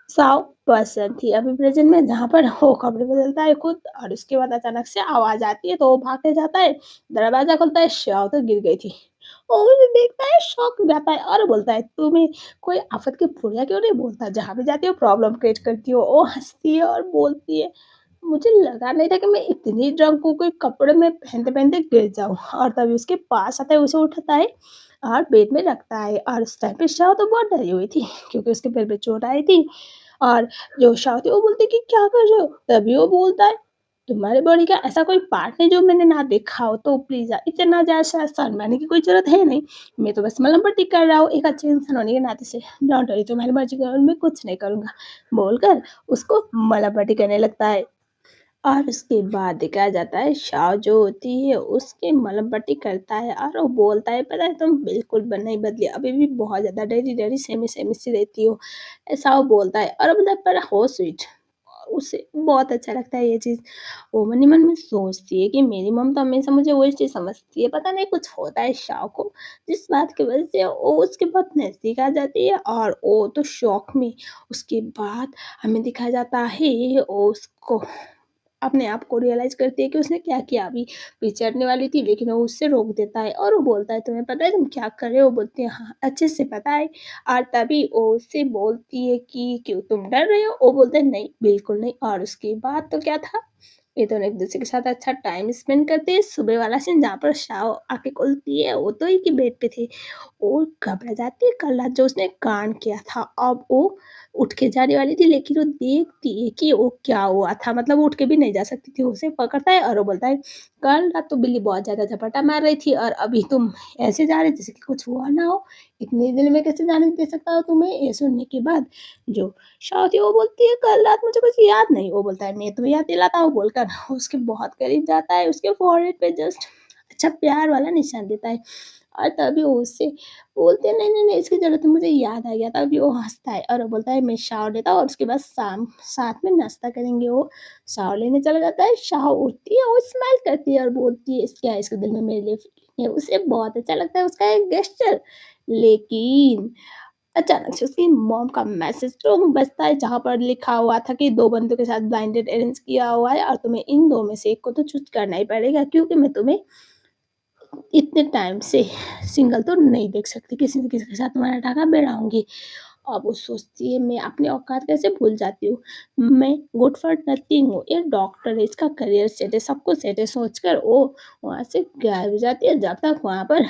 साव पसंद थी। अभी प्रेज़ेंट में जहाँ पर वो कपड़े बदलता है खुद और उसके बाद अचानक से आवाज़ आती है तो वो भागने जाता है, दरवाज़ा खुलता है, शाव तो गिर गई थी। वो उसे देखता है, शॉक हो जाता है और बोलता है, "तुम्हें कोई आफ़त की पुड़िया क्यों नहीं बोलता? जहाँ भी जाती हो प्रॉब्लम क्रिएट करती हो।" वो हँसती है और बोलती है, "मुझे लगा नहीं था कि मैं इतनी ड्रंक हूँ कि कपड़े में पहनते-पहनते गिर जाऊँ।" और तभी उसके पास आता है, उसे उठाता है और बेड में रखता है और उस टाइम पे शाव तो बहुत डरी हुई थी क्योंकि उसके पैर पे चोट आई थी। और जो शाह थे वो बोलते हैं कि क्या कर रहे हो? तभी वो बोलता है तुम्हारे बॉडी का ऐसा कोई पार्ट नहीं जो मैंने ना देखा हो तो प्लीज़ इतना ज़्यादा शर्माने की कोई ज़रूरत है नहीं। मैं तो बस मलहम पट्टी कर रहा हूँ एक अच्छे इंसान होने के नाते से। डोंट वरी तुम्हारी मर्ज़ी करो मैं कुछ नहीं करूँगा। बोलकर उसको मलहम पट्टी करने लगता है। और उसके बाद दिखाया जाता है शाह जो होती है उसकी मलहम पट्टी करता है और वो बोलता है पता है तुम बिल्कुल नहीं बदली अभी भी बहुत ज़्यादा डरी डरी सेमी सेमी सी रहती हो, ऐसा वो बोलता है और वो बोलता है पर हो स्वीट उसे बहुत अच्छा लगता है ये चीज़। वो मन ही मन में सोचती है कि मेरी मम्मी तो हमेशा मुझे वही चीज़ समझती है, पता नहीं कुछ होता है शाव को, जिस बात की वज़ह से वो उसके बहुत नज़दीक आ जाती है और वो तो शॉक में। उसके बाद हमें दिखाया जाता है वो उसको अपने आप को रियलाइज़ करती है कि उसने क्या किया। अभी पीछे हटने वाली थी लेकिन वो उससे रोक देता है और वो बोलता है, तुम्हें पता है तुम क्या कर रहे हो? वो बोलती है, हाँ, अच्छे से पता है। और तभी वो उससे बोलती है कि क्यों तुम डर रहे हो? वो बोलता है, नहीं, बिल्कुल नहीं। और उसके बाद तो क्या था, ये दोनों एक-दूसरे के साथ अच्छा टाइम स्पेंड करते हैं। सुबह वाला सीन जहाँ पर शाओ आके खोलती है, वो तो एक ही बेड पे थे। वो घबरा जाती है, कल रात जो उसने कांड किया था। अब वो उठ के जाने वाली थी लेकिन वो देखती है कि वो क्या हुआ था, मतलब वो उठ के भी नहीं जा सकती थी। उसे पकड़ता है और वो बोलता है, कल रात तो बिल्ली बहुत ज़्यादा झपट्टा मार रही थी और अभी तुम ऐसे जा रहे जैसे कि कुछ हुआ ना हो। इतनी देर में कैसे जाने दे सकता हो तुम्हें? ये सुनने के बाद जो शाओ थी वो बोलती है, कल रात मुझे कुछ याद नहीं। वो बोलता है, मैं तुम्हें याद दिलाता हूँ, बोलकर उसके बहुत करीब जाता है, उसके फोrehead पे जस्ट अच्छा प्यार वाला निशान देता है। और तभी वो उससे बोलते हैं, नहीं, नहीं, नहीं, इसकी ज़रूरत है, मुझे याद आ गया। तभी वो हँसता है और वो बोलता है, मैं शावर लेता हूँ और उसके बाद शाम साथ में नाश्ता करेंगे। वो शावर लेने चला जाता है, शाव उठती है, वो स्माइल करती है और बोलती है, क्या इसके दिल में मेरे लिए फीलिंग है। उसे बहुत अच्छा लगता है उसका एक गेस्चर। लेकिन अचानक से उसकी मॉम का मैसेज तो बजता है जहाँ पर लिखा हुआ था कि 2 बंदों के साथ ब्लाइंड डेट अरेंज किया हुआ है और तुम्हें इन 2 में से एक को तो चूज़ करना ही पड़ेगा, क्योंकि मैं तुम्हें इतने टाइम से सिंगल तो नहीं देख सकती, किसी न किसी के साथ तुम्हारा टाका भिड़ाऊँगी। अब वो सोचती है, मैं अपनी औकात कैसे भूल जाती हूँ। मैं गुड फॉर नथिंग हूँ, ये डॉक्टर है, इसका करियर सेट है, सब कुछ सेट है सोचकर वो वहाँ से गायब हो जाती है। जब तक वहाँ पर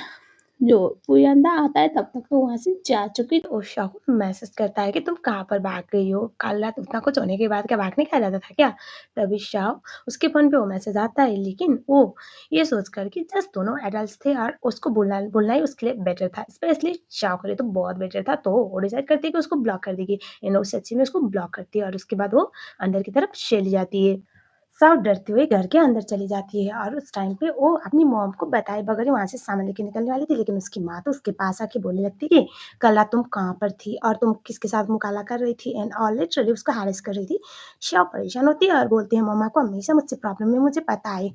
जो पुयंदा आता है तब तक तो वहाँ से जा चुकी। वो शाहरुख मैसेज करता है कि तुम कहाँ पर भाग गई हो? कल रात उतना कुछ होने के बाद क्या भागने का इरादा था क्या? तभी शाह उसके फ़ोन पे वो मैसेज आता है, लेकिन वो ये सोचकर कि जस्ट दोनों एडल्ट्स थे और उसको बोलना बोलना ही उसके लिए बेटर था। स्पेशली शाह के लिए तो बहुत बेटर था, तो वो डिसाइड करती है कि उसको ब्लॉक कर देगी। एंड वो सच्ची में उसको ब्लॉक करती है और उसके बाद वो अंदर की तरफ चली जाती है। साफ डरते हुए घर के अंदर चली जाती है और उस टाइम पे वो अपनी मॉम को बताए बगैर ही वहाँ से सामान लेके निकलने वाली थी, लेकिन उसकी माँ तो उसके पास आके बोलने लगती कि कल रात तुम कहाँ पर थी और तुम किसके साथ मुकाला कर रही थी एंड ऑल लिटरली उसको हैरेस कर रही थी। शिवा परेशान होती है और बोलती है, मम्मा को हमेशा मुझसे प्रॉब्लम है, मुझे पता है।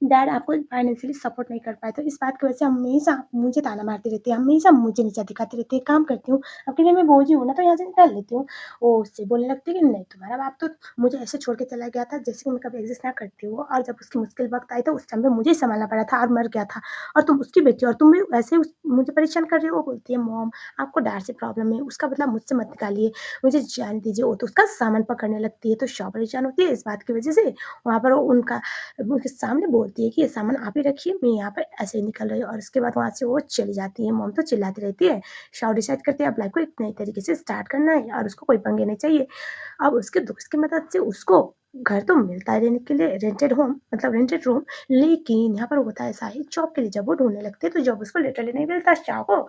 डैड आपको फाइनेंशियली सपोर्ट नहीं कर पाए, तो इस बात की वजह से हमेशा मुझे ताना मारती रहती है, हमेशा मुझे नीचा दिखाती रहती है। काम करती हूँ, आपके लिए मैं बोझ ही हूँ ना, तो यहाँ से निकाल लेती हूँ। वो उससे बोलने लगती है कि नहीं, तुम्हारा बाप तो मुझे ऐसे छोड़ के चला गया था जैसे कि मैं कभी एग्ज़िस्ट ना करती हूँ, और जब उसकी मुश्किल वक़्त आई तो उस टाइम पे मुझे ही सँभालना पड़ा था और मर गया था, और तुम उसकी बेटी हो और तुम भी ऐसे उस मुझे परेशान कर रही हो। वो बोलती है, मॉम आपको डैड से प्रॉब्लम है, उसका बदला मुझसे मत निकालिए, मुझे जाने दीजिए। वो तो उसका सामान पकड़ने लगती है, तो शॉ परेशान होती है इस बात की वज़ह से। वहाँ पर वो उनके सामने बोलती है कि ये सामान आप ही रखिए, मैं यहाँ पर ऐसे ही निकल रही हूँ, और उसके बाद वहाँ से वो चली जाती है। मॉम तो चिल्लाती रहती है। शॉ डिसाइड करती है अब लाइफ़ को एक नए तरीके से स्टार्ट करना है और उसको कोई पंगे नहीं चाहिए। अब उसके दोस्त की मदद से उसको घर तो मिलता है रहने के लिए, रेंटेड होम मतलब रेंटेड रूम, लेकिन यहाँ पर होता ऐसा है, जॉब के लिए जब वो ढूँढने लगते हैं तो जॉब उसको लिटरली नहीं मिलता। शाह को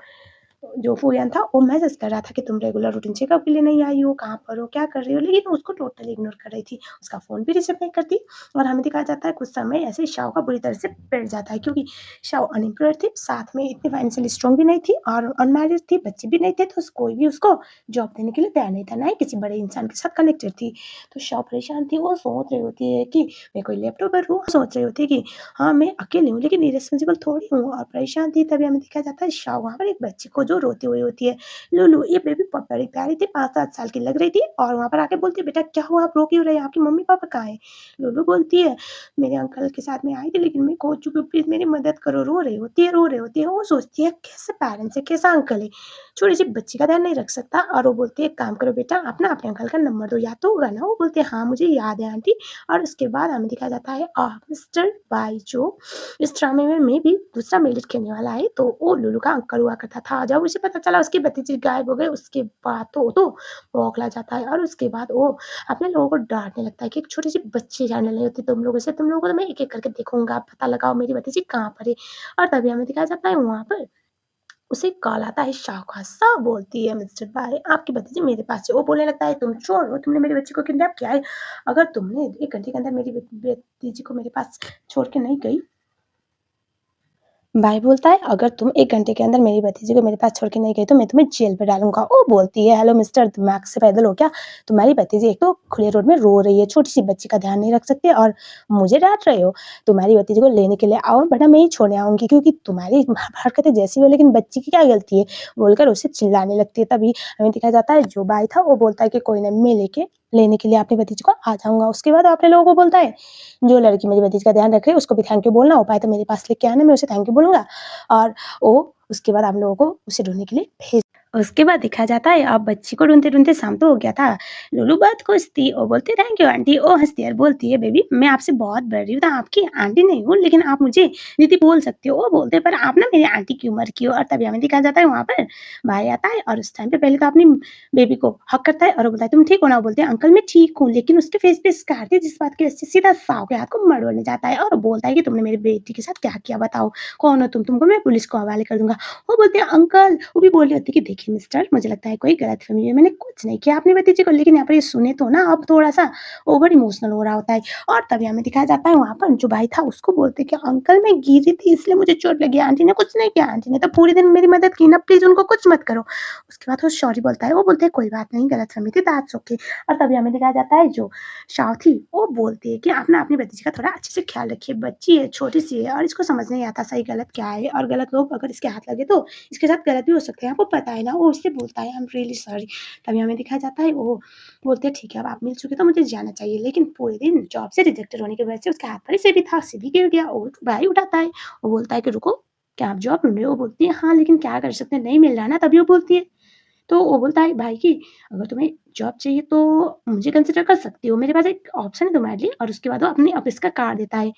जो फूयान था वो मैसेज कर रहा था कि तुम रेगुलर रूटीन चेकअप के लिए नहीं आई हो, कहाँ पर हो, क्या कर रही हो? लेकिन उसको टोटली इग्नोर कर रही थी। उसका फ़ोन भी रिसीव नहीं करती, और हमें दिखाया जाता है कुछ समय ऐसे ही शाओ का बुरी तरह से पेट जाता है, क्योंकि शाओ अनएम्प्लॉयड थी, साथ में इतनी फाइनेंशियली स्ट्रॉन्ग भी नहीं थी और अनमैरिड थी, बच्चे भी नहीं थे, तो कोई भी उसको जॉब देने के लिए तैयार नहीं था, ना ही किसी बड़े इंसान के साथ कनेक्टेड थी। तो शाओ परेशान थी, वो सोच रही होती है कि मैं कोई लैपटॉपर हूँ, सोच रही होती है कि हाँ, मैं अकेली हूँ लेकिन इर्रेस्पॉन्सिबल थोड़ी हूँ, और परेशान थी। तभी हमें दिखाया जाता है शाओ वहाँ पर एक बच्ची को जो रोती हुई होती है। लुलु, ये बेबी बड़ी प्यारी थी, 5-7 साल की लग रही थी, और वहाँ पर आके बोलती है, बेटा क्या हुआ, आप रो क्यों रहे हैं? आपके मम्मी-पापा कहाँ हैं? लुलु बोलती है, मेरे अंकल के साथ मैं आई थी लेकिन मैं खो चुकी हूँ, प्लीज़ मेरी मदद करो। रो रही होती है, रो रही होती है। वो सोचती है कैसे पेरेंट्स है, कैसा अंकल है, छोटी-सी बच्ची का ध्यान नहीं रख सकता, और वो बोलती है, एक काम करो बेटा, आप ना अपने अंकल का नंबर दो, याद तो होगा ना? वो बोलती है, हाँ, मुझे याद है आंटी। और उसके बाद हमें दिखाया जाता है मिस्टर बाईजू। इस ड्रामे में भी दूसरा मेल लीड खेलने वाला है, तो वो लुलु का अंकल हुआ करता था। जब उसे पता चला उसकी भतीजी गायब हो गई, उसके बाद तो वो तो बौखला जाता है, और उसके बाद वो अपने लोगों को डाँटने लगता है कि एक छोटी-सी बच्ची जानने नहीं होती तुम लोगों से, तुम लोगों को तो मैं एक-एक करके देखूँगा, पता लगाओ मेरी भतीजी कहाँ पर है। और तभी हमें दिखाया जाता है वहाँ पर उसे कॉल आता है शाह का। शाह बोलती है, मिस्टर बाय आपकी भतीजी मेरे पास है। वो बोलने लगता है, तुम चोर हो, तुमने मेरी बच्ची को किडनैप किया है। अगर तुमने 1 घंटे के अंदर मेरी भतीजी को मेरे पास छोड़ के नहीं गई, भाई बोलता है, "अगर तुम 1 घंटे के अंदर मेरी भतीजी को मेरे पास छोड़ के नहीं गई तो मैं तुम्हें जेल में डालूँगा।" वो बोलती है, "हेलो मिस्टर, दिमाग से पैदल हो क्या? तुम्हारी भतीजी एक तो खुले रोड में रो रही है, छोटी-सी बच्ची का ध्यान नहीं रख सकते और मुझे डाँट रहे हो। तुम्हारी भतीजी को लेने के लिए आओ वरना मैं ही छोड़ने आऊँगी क्योंकि तुम्हारी हरकतें जैसी हो लेकिन बच्ची की क्या गलती है?" बोलकर उसे चिल्लाने लगती है। तभी हमें दिखाया जाता है जो भाई था वो बोलता है कि कोई नहीं, मैं लेने के लिए अपनी भतीजी को आ जाऊँगा। उसके बाद अपने लोगों को बोलता है, जो लड़की मेरी भतीजी का ध्यान रख रही है उसको भी थैंक यू बोलना, हो पाए तो मेरे पास लेके आना, मैं उसे थैंक यू बोलूँगा। और वो उसके बाद हम लोगों को उसे ढूँढने के लिए भेज उसके बाद दिखाया जाता है अब बच्ची को ढूँढते-ढूँढते शाम तो हो गया था। लूलू बहुत खुश थी, वो बोलती है थैंक यू आंटी, वो हँसती है और बोलती है बेबी मैं आपसे बहुत बड़ी हूँ, तो आपकी आंटी नहीं हूँ लेकिन आप मुझे दीदी बोल सकते हो। वो बोलते हैं पर आप ना मेरी आंटी की उम्र की हो और तभी हमें दिखाया जाता है वहाँ पर भाई आता है और उस टाइम पे पहले तो अपनी बेबी को हग करता है और वो बोलता है तुम ठीक हो ना? वो बोलते हैं अंकल मैं ठीक हूँ, लेकिन उसके फेस पे स्कार थी जिस बात की वजह से सीधा साव के हाथ को मड़ोड़ने जाता है और बोलता है कि तुमने मेरी बेटी के साथ क्या किया बताओ? कौन हो तुम? तुमको मैं पुलिस को हवाले कर दूँगा। वो बोलते हैं अंकल, वो भी बोल रही होती है कि देखिए मिस्टर मुझे लगता है कोई गलतफ़हमी है, मैंने कुछ नहीं किया अपनी भतीजी को, लेकिन यहाँ पर ये सुने तो ना अब थोड़ा-सा ओवर इमोशनल हो रहा होता है और तभी हमें दिखाया जाता है वहाँ पर जो भाई था उसको बोलते हैं कि अंकल मैं गिरी थी इसलिए मुझे चोट लगी, आंटी ने कुछ नहीं किया, आंटी ने तो पूरे दिन मेरी मदद की ना, प्लीज़ उनको कुछ मत करो। उसके बाद वो सॉरी बोलता है, वो बोलते हैं कोई बात नहीं गलतफ़हमी थी दैट्स ओके और तभी हमें दिखाया जाता है जो शाव थी वो बोलती है कि आप ना अपनी भतीजी का थोड़ा अच्छे से ख्याल रखिए, बच्ची है, छोटी-सी है और इसको समझ नहीं आता सही-गलत क्या है और गलत लोग अगर इसके हाथ लगे तो इसके साथ गलत भी हो सकते हैं, आपको पता है ना? वो उससे बोलता है आई एम रियली सॉरी। तभी हमें दिखाया जाता है वो बोलते हैं ठीक है अब आप मिल चुके तो मुझे जाना चाहिए, लेकिन पूरे दिन जॉब से रिजेक्टेड होने की वजह से उसके हाथ पर सिर भी था, सिर भी गिर गया और भाई उठाता है। वो बोलता है कि रुको, क्या आप जॉब ढूँढ रहे हो? वो बोलती है हाँ, लेकिन क्या कर सकते हैं नहीं मिल रहा ना, तभी वो बोलती है तो वो बोलता है भाई कि अगर तुम्हें जॉब चाहिए तो मुझे कंसिडर कर सकती हो, मेरे पास एक ऑप्शन है तुम्हारे लिए और उसके बाद वो अपने ऑफिस का कार्ड देता है।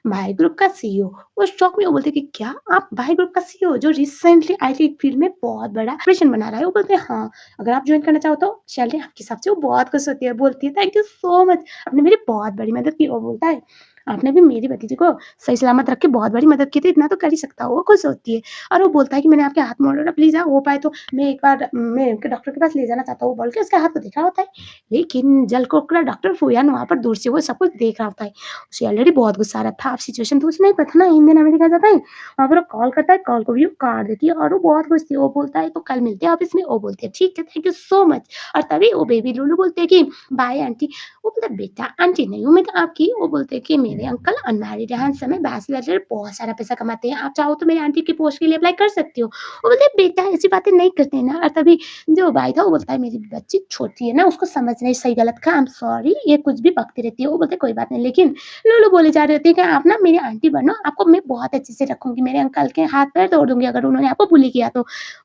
भाई ग्रुप का सीईओ वो शॉक में वो बोलते हैं कि क्या आप भाई ग्रुप का सीईओ जो रिसेंटली आईटी फील्ड में बहुत बड़ा ऑपरेशन बना रहा है? वो बोलते हैं हाँ, अगर आप जॉइन करना चाहो तो सैलरी आपके हिसाब से। वो बहुत खुश होती है, बोलती है थैंक यू सो मच, आपने मेरी बहुत बड़ी मदद की। वो बोलता है आपने भी मेरी भतीजी को सही सलामत रख के बहुत बड़ी मदद की थी, इतना तो कर ही सकता हो। वो खुश होती है और वो बोलता है कि मैंने आपके हाथ मोड़े ना प्लीज़ हो पाए तो मैं एक बार मैं उनके डॉक्टर के पास ले जाना चाहता हूँ बोल के उसके हाथ को देख रहा होता है। लेकिन जलकोकड़ा डॉक्टर फूयान वहाँ पर दूर से वो सब कुछ देख रहा होता है। उसे ऑलरेडी बहुत गुस्सा आ रहा था, अब सिचुएशन तो उसे नहीं पता ना, इन दिन हमें दिखाया जाता है, वहाँ पर वो कॉल करता है, कॉल को भी वो काट देती है और वो बहुत खुश थी। वो बोलता है तो कल मिलते हैं ऑफिस में, वो बोलती है ठीक है, थैंक यू सो मच और तभी वो बेबी लूलू बोलते हैं कि बाय आंटी। वो बोलता है बेटा आंटी नहीं हूँ मैं तो आपकी। वो बोलते हैं कि मेरे अंकल अनमैरिड हैं, इस समय बैचलर बहुत सारा पैसा कमाते हैं, आप चाहो तो मेरे आंटी की पोस्ट के लिए अप्लाई कर सकती हो। वो बोलते हैं बेटा ऐसी बातें नहीं करते हैं ना और तभी जो भाई था वो बोलता है मेरी बच्ची छोटी है ना, उसको समझ नहीं सही गलत का, आई एम सॉरी ये कुछ भी बकती रहती है। वो बोलते कोई बात नहीं, लेकिन लूलू बोली जा रही होती है कि आप ना मेरी आंटी बनो, आपको मैं बहुत अच्छे से रखूँगी, मेरे अंकल के हाथ-पैर तोड़ दूँगी अगर उन्होंने आपको बुली किया तो।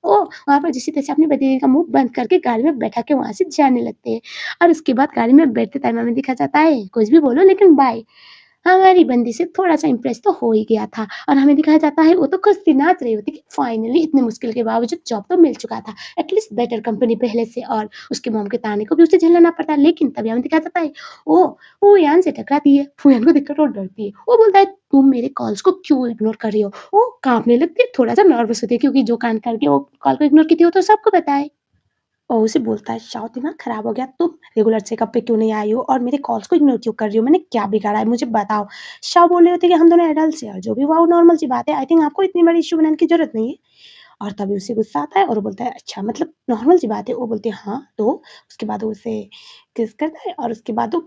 वो वहाँ पर जैसे तैसे अपनी भतीजी का मुँह बंद करके गाड़ी में बैठा के वहाँ से जाने लगते हैं और उसके बाद गाड़ी में बैठते टाइम हमें दिखा जाता है, कुछ भी बोलो लेकिन बाय। हमारी बंदी से थोड़ा-सा इम्प्रेस तो हो ही गया था और हमें दिखाया जाता है वो तो खुश थी, नाच रही होती कि फाइनली इतनी मुश्किल के बावजूद जॉब तो मिल चुका था। एटलीस्ट बेटर कंपनी पहले से और उसकी मॉम के ताने को भी उसे झेलना ना पड़ता। लेकिन तभी हमें दिखाया जाता है वो फूयान से टकराती है। फूयान को देखकर वो डरती है। वो बोलता है तुम मेरे कॉल्स को क्यों इग्नोर कर रही हो? वो काँपने लगती है, थोड़ा-सा नर्वस होती है क्योंकि जो कांड करके वो कॉल को इग्नोर की थी वो तो सबको पता है। और उसे बोलता है शाओ दिमाग खराब हो गया, तुम रेगुलर चेकअप पे क्यों नहीं आई हो और मेरे कॉल्स को इग्नोर क्यों कर रही हो? मैंने क्या बिगाड़ा है मुझे बताओ? शाओ बोल रहे होते कि हम दोनों एडल्ट्स हैं और जो भी हुआ वो नॉर्मल सी बात है। आई थिंक आपको इतनी बड़ी इश्यू बनाने की ज़रूरत नहीं है। और तभी उसे गुस्सा आता है और वो बोलता है अच्छा मतलब नॉर्मल सी बात है। वो बोलती है हाँ, तो? उसके बाद वो उसे किस करता है और उसके बाद वो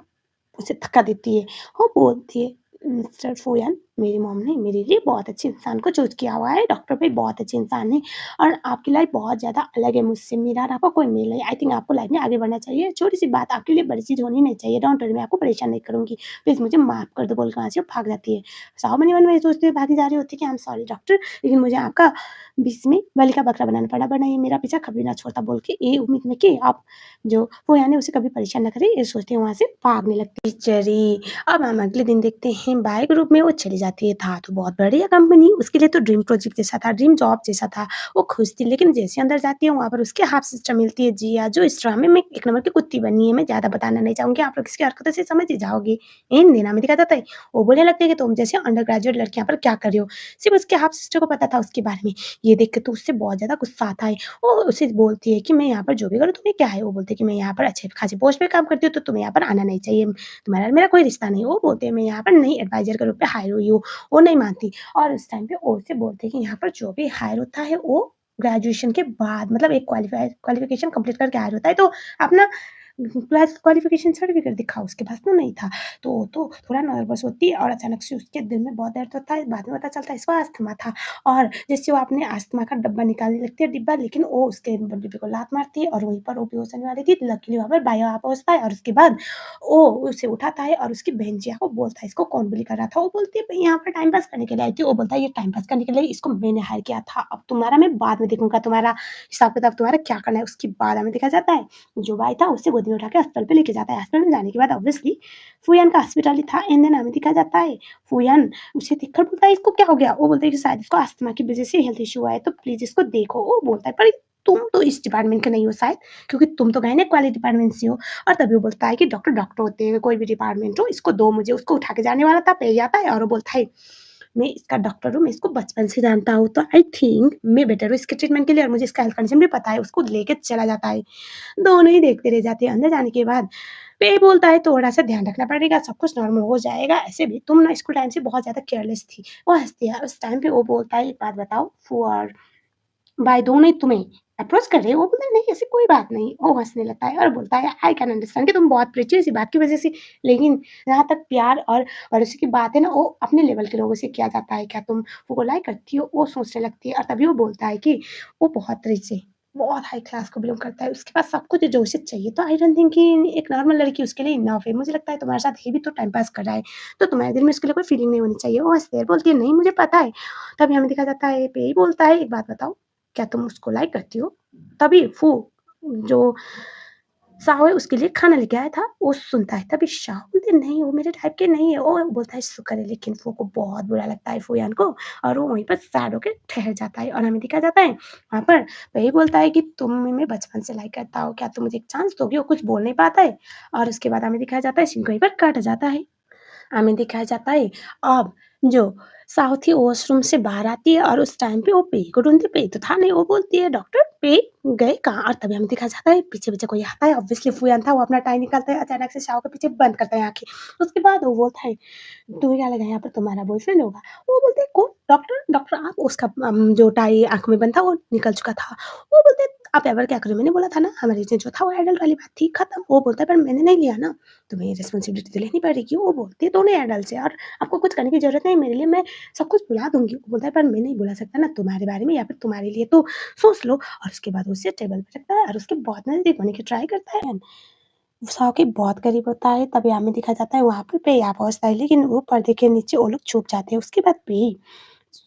उसे धक्का देती है। वो बोलती है मिस्टर फूयान मेरी मॉम ने मेरे लिए बहुत अच्छे इंसान को चूज़ किया हुआ है, डॉक्टर भाई बहुत अच्छे इंसान हैं और आपकी लाइफ़ बहुत ज़्यादा अलग है मुझसे, मेरा और आपका कोई मेल नहीं। आई थिंक आपको लाइफ़ में आगे बढ़ना चाहिए, छोटी-सी बात आपके लिए बड़ी चीज़ होनी नहीं चाहिए, डोंट वरी मैं आपको परेशान नहीं करूँगी, प्लीज़ मुझे माफ़ कर दो बोल के वहाँ से वो भाग जाती है। साहू मन-ही-मन में ये सोचते हुए भागी जा रही होती है कि आई एम सॉरी डॉक्टर, लेकिन मुझे आपका बीच में बलि का बकरा बनाना पड़ा, वरना ये मेरा पीछा कभी ना छोड़ता बोल के ये उम्मीद में कि आप जो फूयान है उसे कभी परेशान ना करें, ये सोचते हुए वहाँ से भागने लगती है। चली अब हम अगले दिन देखते हैं बाय ग्रुप में वो चली जाती है, था तो बहुत बढ़िया कंपनी, उसके लिए तो ड्रीम प्रोजेक्ट जैसा था, ड्रीम जॉब जैसा था, वो खुश थी। लेकिन जैसे अंदर जाती है वहाँ पर उसकी हाफ सिस्टर मिलती है जिया, जो इस ड्रामे में एक नंबर की कुत्ती बनी है। मैं ज़्यादा बताना नहीं चाहूँगी, आप लोग इसकी हरकतों से समझ ही जाओगे। इन दिनों में दिखा जाता है, वो बोलने लगती है कि तुम जैसे अंडर ग्रेजुएट लड़की यहाँ पर क्या कर रही हो? सिर्फ़ उसके हाफ सिस्टर को पता था उसके बारे में। ये देख के तो उससे बहुत ज़्यादा गुस्सा आता है। वो उसे बोलती है कि मैं यहाँ पर जो भी करूँ तुम्हें क्या है? वो बोलती है कि मैं यहाँ पर अच्छे खासे पोस्ट पे काम करती हूँ, तो तुम्हें यहाँ पर आना नहीं चाहिए। तुम्हारा और मेरा कोई रिश्ता नहीं है। वो बोलते हैं मैं यहाँ पर नई एडवाइज़र के रूप में हायर हुई हूँ। हो, वो नहीं मानती और उस टाइम पे ओ से बोलते हैं कि यहाँ पर जो भी हायर होता है वो ग्रेजुएशन के बाद मतलब एक क्वालिफ़िकेशन कंप्लीट करके हायर होता है तो अपना क्वालिफ़िकेशन सर्टिफ़िकेट दिखाओ, उसके पास तो नहीं था। तो वो तो थोड़ा नर्वस होती है और अचानक से उसके दिल में बहुत दर्द होता है, बाद में पता चलता है इसको अस्थमा था और जैसे वो अपने अस्थमा का डब्बा निकालने लगती है डिब्बा लेकिन वो उसके डिब्बे को लात मारती है और वहीं पर वो बेहोश होने वाली थी। लकीली वहाँ पर बाया आ पहुँचता है और उसके बाद वो उसे उठाता है और उसकी बहन जिया को बोलता है, इसको कौन बुली कर रहा था? वो बोलती है, "भई यहाँ पर टाइम पास करने के लिए आई थी।" वो बोलता है, "ये टाइम पास करने के लिए इसको मैंने हायर किया था। अब तुम्हारा मैं बाद में देखूँगा, तुम्हारा हिसाब-किताब तुम्हारा क्या करना है।" उसके बाद हमें दिखाया जाता है जो भाई था उसे गोदी में उठा के अस्पताल पे लेके जाता है। अस्पताल में जाने के बाद ऑब्वियसली फूयान का हॉस्पिटल ही था एंड देन हमें दिखाया जाता है फूयान उसे देखकर बोलता है इसको क्या हो गया? वो बोलता है कि शायद इसको अस्थमा की वज़ह से हेल्थ इश्यू आया है तो प्लीज़ इसको देखो। वो बोलता है पर तुम तो इस डिपार्टमेंट के नहीं हो शायद क्योंकि तुम तो गायनेक वाले डिपार्टमेंट से हो और तभी वो बोलता है कि डॉक्टर डॉक्टर होते हैं कोई भी डिपार्टमेंट हो इसको दो मुझे। उसको उठा के जाने वाला था पे आता है और वो बोलता है मैं इसका डॉक्टर हूँ, मैं इसको बचपन से जानता हूँ तो आई थिंक मैं बेटर हूँ इसके ट्रीटमेंट के लिए और मुझे इसका हेल्थ कंडीशन भी पता है। उसको लेके चला जाता है। दोनों ही देखते रह जाते हैं। अंदर जाने के बाद पे बोलता है थोड़ा-सा ध्यान रखना पड़ेगा, सब कुछ नॉर्मल हो जाएगा। ऐसे भी तुम ना स्कूल टाइम से बहुत ज़्यादा केयरलेस थी। वो हँसती है। उस टाइम पे वो बोलता है, "एक बात बताओ फू और भाई दोनों ही तुम्हें अप्रोच कर रहे हो?" वो बोलता है, "नहीं ऐसी कोई बात नहीं।" वो हँसने लगता है और बोलता है, "आई कैन अंडरस्टैंड कि तुम बहुत प्रिटी हो इसी बात की वज़ह से। लेकिन जहाँ तक प्यार और भरोसे की बात है ना, वो अपने लेवल के लोगों से किया जाता है। क्या तुम फू को लाइक करती हो?" वो सोचने लगती है और तभी वो बोलता है कि वो बहुत रिच है, बहुत हाई क्लास को बिलॉन्ग करता है, उसके पास सब कुछ है जो उसे चाहिए। तो आई डोंट थिंक कि एक नॉर्मल लड़की उसके लिए इनफ है। मुझे लगता है तुम्हारे साथ ये भी तो टाइम पास कर रहा है, तो तुम्हारे दिल में उसके लिए कोई फीलिंग नहीं होनी चाहिए। वो हँसती है, बोलती है, "नहीं मुझे पता है।" तभी हमें दिखाया जाता है, पेई बोलता है, "एक बात बताओ, क्या तुम उसको लाइक करती हो?" तभी फू जो साहू है उसके लिए खाना लेके आया था, वो सुनता है, तभी शाह बोलते हैं, "नहीं, वो मेरे टाइप के नहीं है।" वो बोलता है, "शुक्र है।" लेकिन फू को बहुत बुरा लगता है फूयान को और वो वहीं पर सैड होके ठहर जाता है और हमें दिखाया जाता है, वहाँ पर वही बोलता है कि, "तुम्हें मैं बचपन से लाइक करता हूँ, क्या तुम मुझे एक चांस दोगे?" वो कुछ बोल नहीं पाता है और उसके बाद हमें दिखाया जाता है, सीन वहीं पर कट जाता है। हमें दिखाया जाता है अब जो साउ थी वॉशरूम से बाहर आती है और उस टाइम पे वो पेई को ढूँढती है, पेई तो था नहीं, वो बोलती है डॉक्टर पेई गए कहाँ? और तभी हमें दिखाया जाता है पीछे-पीछे कोई आता है ऑब्वियसली फूयान था वो अपना टाई निकालता है अचानक से शाओ के पीछे बंद करता है आँखें। उसके बाद वो बोलता है तुम्हें क्या लगा यहाँ पर तुम्हारा बॉयफ्रेंड होगा? वो बोलते हैं कौन? डॉक्टर? डॉक्टर आप? उसका जो टाई आँखों में बंद था वो निकल चुका था। वो बोलते हैं आप एवर क्या कर रहे हो? मैंने बोला था ना हमारे रिलेशन जो था वो एडल्ट वाली बात थी खत्म। वो बोलता है पर मैंने नहीं लिया ना, तुम्हें रिस्पॉन्सिबिलिटी तो लेनी पड़ेगी। वो बोलती है दोनों एडल्ट्स हैं और आपको कुछ करने की ज़रूरत नहीं है मेरे लिए मैं सब कुछ भुला दूँगी। वो बोलता है पर मैं नहीं भुला सकता ना तुम्हारे बारे में या फिर तुम्हारे लिए तो सोच लो और उसके बाद वो उसे टेबल पे रखता है और उसके बहुत नज़दीक होने की ट्राई करता है। सौ के बहुत करीब होता है तभी हमें दिखाया जाता है वहाँ पे पेया पहुँचता है लेकिन वो पर्दे के नीचे वो लोग छुप जाते हैं। उसके बाद पेई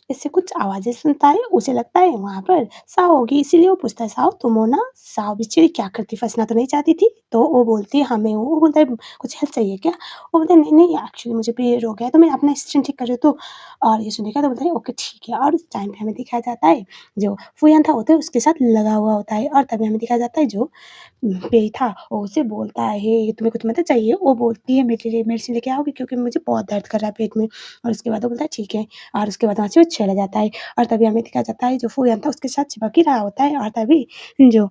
इससे कुछ आवाज़ें सुनता है, उसे लगता है वहाँ पर साव होगी इसीलिए वो पूछता है, "साव तुम हो ना?" साव बेचारी क्या करती फँसना तो नहीं चाहती थी, तो वो बोलती है, "हाँ, मैं हूँ।" वो बोलता है, "कुछ हेल्प चाहिए क्या?" वो बोलता है, "नहीं, नहीं एक्चुअली मुझे पीरियड हो गया है तो मैं अपना स्टैंड ठीक कर रही हूँ तो" और ये सुनने के बाद वो बोलता है, "ओके ठीक है" और उस टाइम पे हमें दिखाया जाता है जो फूयान था वो तो उसके साथ लगा हुआ होता है और तभी हमें दिखाया जाता है जो पेई था वो उसे बोलता है, "तुम्हें कुछ मदद चाहिए?" वो बोलती है, "मेरे लिए मेडिसिन लेके आओगी क्योंकि मुझे बहुत दर्द कर रहा है पेट में" और उसके बाद वो बोलता है, "ठीक है" और उसके बाद वहाँ से वो चला जाता है और तभी हमें दिखाया जाता है जो फूयान था उसके साथ चिपक ही रहा होता है और तभी जो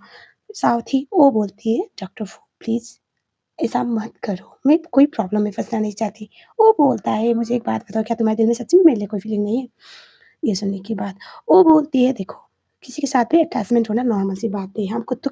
साव थी वो बोलती है, "डॉक्टर फू प्लीज़ ऐसा मत करो, मैं कोई प्रॉब्लम में फँसना नहीं चाहती।" वो बोलता है, "मुझे एक बात बताओ क्या तुम्हारे दिल में सच्ची में मेरे लिए कोई फीलिंग नहीं है?" ये सुनने के बाद वो बोलती है देखो, किसी के साथ भी अटैचमेंट होना नॉर्मल सी बात है। हम कुत्तों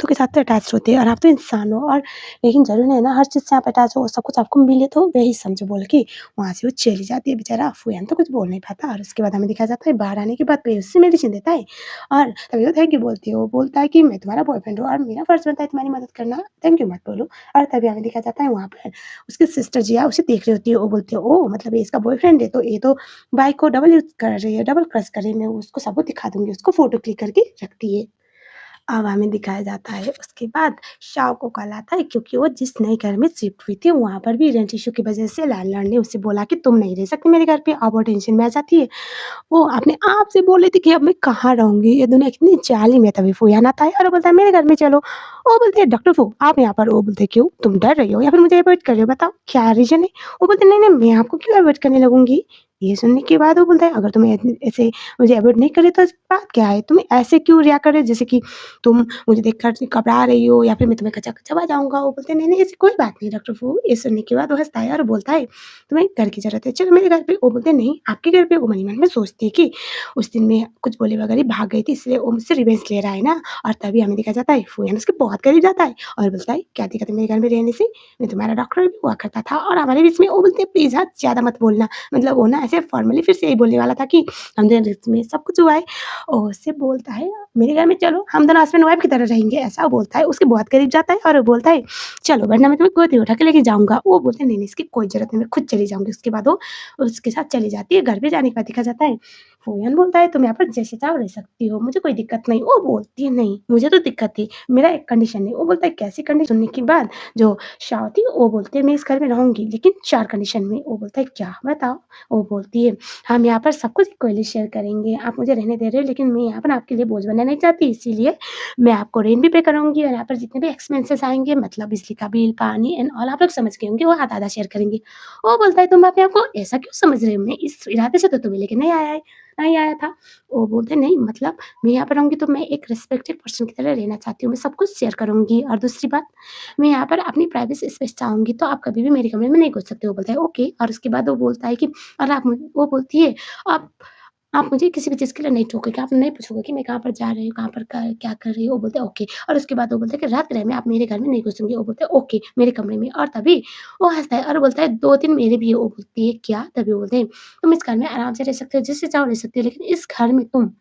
के साथ तो अटैच होते हैं और आप तो इंसान हो और लेकिन ज़रूरी नहीं है ना हर चीज़ से आप अटैच हो, सब कुछ आपको मिले तो वही समझो बोल के वहाँ से वो चली जाती है बेचारा फूयान तो कुछ बोल नहीं पाता और उसके बाद हमें दिखाया जाता है बाहर आने के बाद पेई उससे मेडिसिन देता है और तभी वो थैंक यू बोलती है। वो बोलता है कि मैं तुम्हारा बॉयफ्रेंड हूँ और मेरा फर्ज़ बनता है तुम्हारी मदद करना, थैंक यू मत बोलो और तभी हमें दिखाया जाता है वहाँ पर उसकी सिस्टर जिया उसे देख रही होती है। वो बोलती है, ओह! मतलब ये इसका बॉयफ्रेंड है तो ये तो बाइक को डबल यूज़ कर रही है, डबल क्रॉस कर रही है, मैं उसको सबूत दिखा दूँगी, उसको फ़ोटो क्लिक करके रखती है। अब हमें दिखाया जाता है उसके बाद शाओ को कॉल आता है क्योंकि वो जिस नए घर में शिफ्ट हुई थी वहाँ पर भी रेंट इश्यू की वज़ह से लैंडलॉर्ड ने उसे बोला कि तुम नहीं रह सकती मेरे घर पे। अब वो टेंशन में आ जाती है। वो अपने आप से बोल रही थी कि अब मैं कहाँ रहूँगी? ये दुनिया कितनी जालिम है। तभी फूयान आता है और वो बोलता है मेरे घर में चलो। वो बोलती है डॉक्टर फू आप यहाँ पर वो बोलते क्यों? तुम डर रही हो या फिर मुझे अवॉइड कर रही हो? बताओ क्या रीज़न है? वो बोलते नहीं, नहीं मैं आपको क्यों अवॉइड करने लगूँगी? ये सुनने के बाद वो बोलता है, "अगर तुम ऐसे मुझे अवॉइड नहीं कर रहे तो बात क्या है? तुम ऐसे क्यों रिएक्ट कर रहे हो जैसे कि तुम मुझे देखकर घबरा रही हो या फिर मैं तुम्हें कचा-कचा आ जाऊँगा।" वो बोलते हैं, "नहीं, नहीं ऐसी कोई बात नहीं डॉक्टर फ़ू।" ये सुनने के बाद वो हँसता है और बोलता है, "तुम्हें घर की ज़रूरत है, चलो मेरे घर पे।" वो बोलते हैं, "नहीं, आपके घर पे।" वो मन ही मन में सोचती है कि उस दिन मैं कुछ बोले बगैर ही भाग गई थी इसलिए वो मुझसे रिवेंज ले रहा है ना। और तभी हमें देखा जाता है फूयान उसके बहुत करीब जाता है और बोलता है, "क्या दिक्कत है मेरे घर में रहने से? मैं तुम्हारा डॉक्टर भी हुआ करता था।" और हमारे बीच में वो बोलते हैं, "प्लीज़ हाँ, ज़्यादा मत बोलना।" मतलब वो ना ऐसे फॉर्मली फिर से यही बोलने वाला था कि हम दोनों रिश्ते में सब कुछ हुआ है और उससे बोलता है, "मेरे घर में चलो, हम दोनों हस्बैंड वाइफ की तरह रहेंगे।" ऐसा वो बोलता है, उसके बहुत करीब जाता है और वो बोलता है, "चलो वरना मैं तुम्हें गोदी में उठा के लेके जाऊँगा।" वो बोलते हैं, "नहीं, नहीं इसकी कोई ज़रूरत नहीं, मैं खुद चली जाऊँगी।" उसके बाद वो उसके साथ चली जाती है। घर पे जाने के बाद देखा जाता है, फूयान बोलता है, "तुम यहाँ पर जैसे चाहो रह सकती हो, मुझे कोई दिक्कत नहीं।" वो बोलती है, "नहीं, मुझे तो दिक्कत थी, मेरा एक कंडीशन है।" वो बोलता है, "कैसी कंडीशन?" सुनने के बाद जो शाओ थी वो बोलती है, "मैं इस घर में रहूँगी लेकिन 4 कंडीशन में।" वो बोलता है, "क्या? बताओ?" वो बोलती है, "हम यहाँ पर सब कुछ इक्वली शेयर करेंगे। आप मुझे रहने दे रहे हो लेकिन मैं यहाँ पर आपके लिए बोझ बनना नहीं चाहती इसीलिए मैं आपको रेंट भी पे करूँगी और यहाँ पर जितने भी एक्सपेंसेस आएँगे मतलब बिजली का बिल, पानी एंड ऑल आप लोग समझ गए होंगे वो आधा-आधा शेयर करेंगे।" वो बोलता है, "तुम अपने आप को ऐसा क्यों समझ रहे हो? मैं इस इरादे से तो तुम्हें लेके नहीं आया था।" वो बोलते हैं, "नहीं मतलब मैं यहाँ पर रहूँगी तो मैं एक रिस्पेक्टेड पर्सन की तरह रहना चाहती हूँ, मैं सब कुछ शेयर करूँगी और दूसरी बात मैं यहाँ पर अपनी प्राइवेसी स्पेस चाहूँगी तो आप कभी भी मेरे कमरे में नहीं घुस सकते।" वो बोलता है, "ओके।" और उसके बाद वो बोलता है कि और आप मुझ वो बोलती है, "आप आप मुझे किसी भी चीज़ के लिए नहीं टोकेंगे, आप नहीं पूछोगे कि मैं कहाँ पर जा रही हूँ, कहाँ पर क क्या कर रही हूँ?" वो बोलते हैं, "ओके।" और उसके बाद वो बोलते हैं कि "रात के टाइम में आप मेरे घर में नहीं घुसूँगी।" वो बोलते हैं, "ओके, मेरे कमरे में।" और तभी वो हँसता है और बोलता है, "2-3 मेरे भी हैं।" वो बोलती है, "क्या?" तभी वो बोलते हैं, "तुम इस घर में आराम से रह सकते हो, जिससे चाहो रह सकती हो, लेकिन इस घर में तुम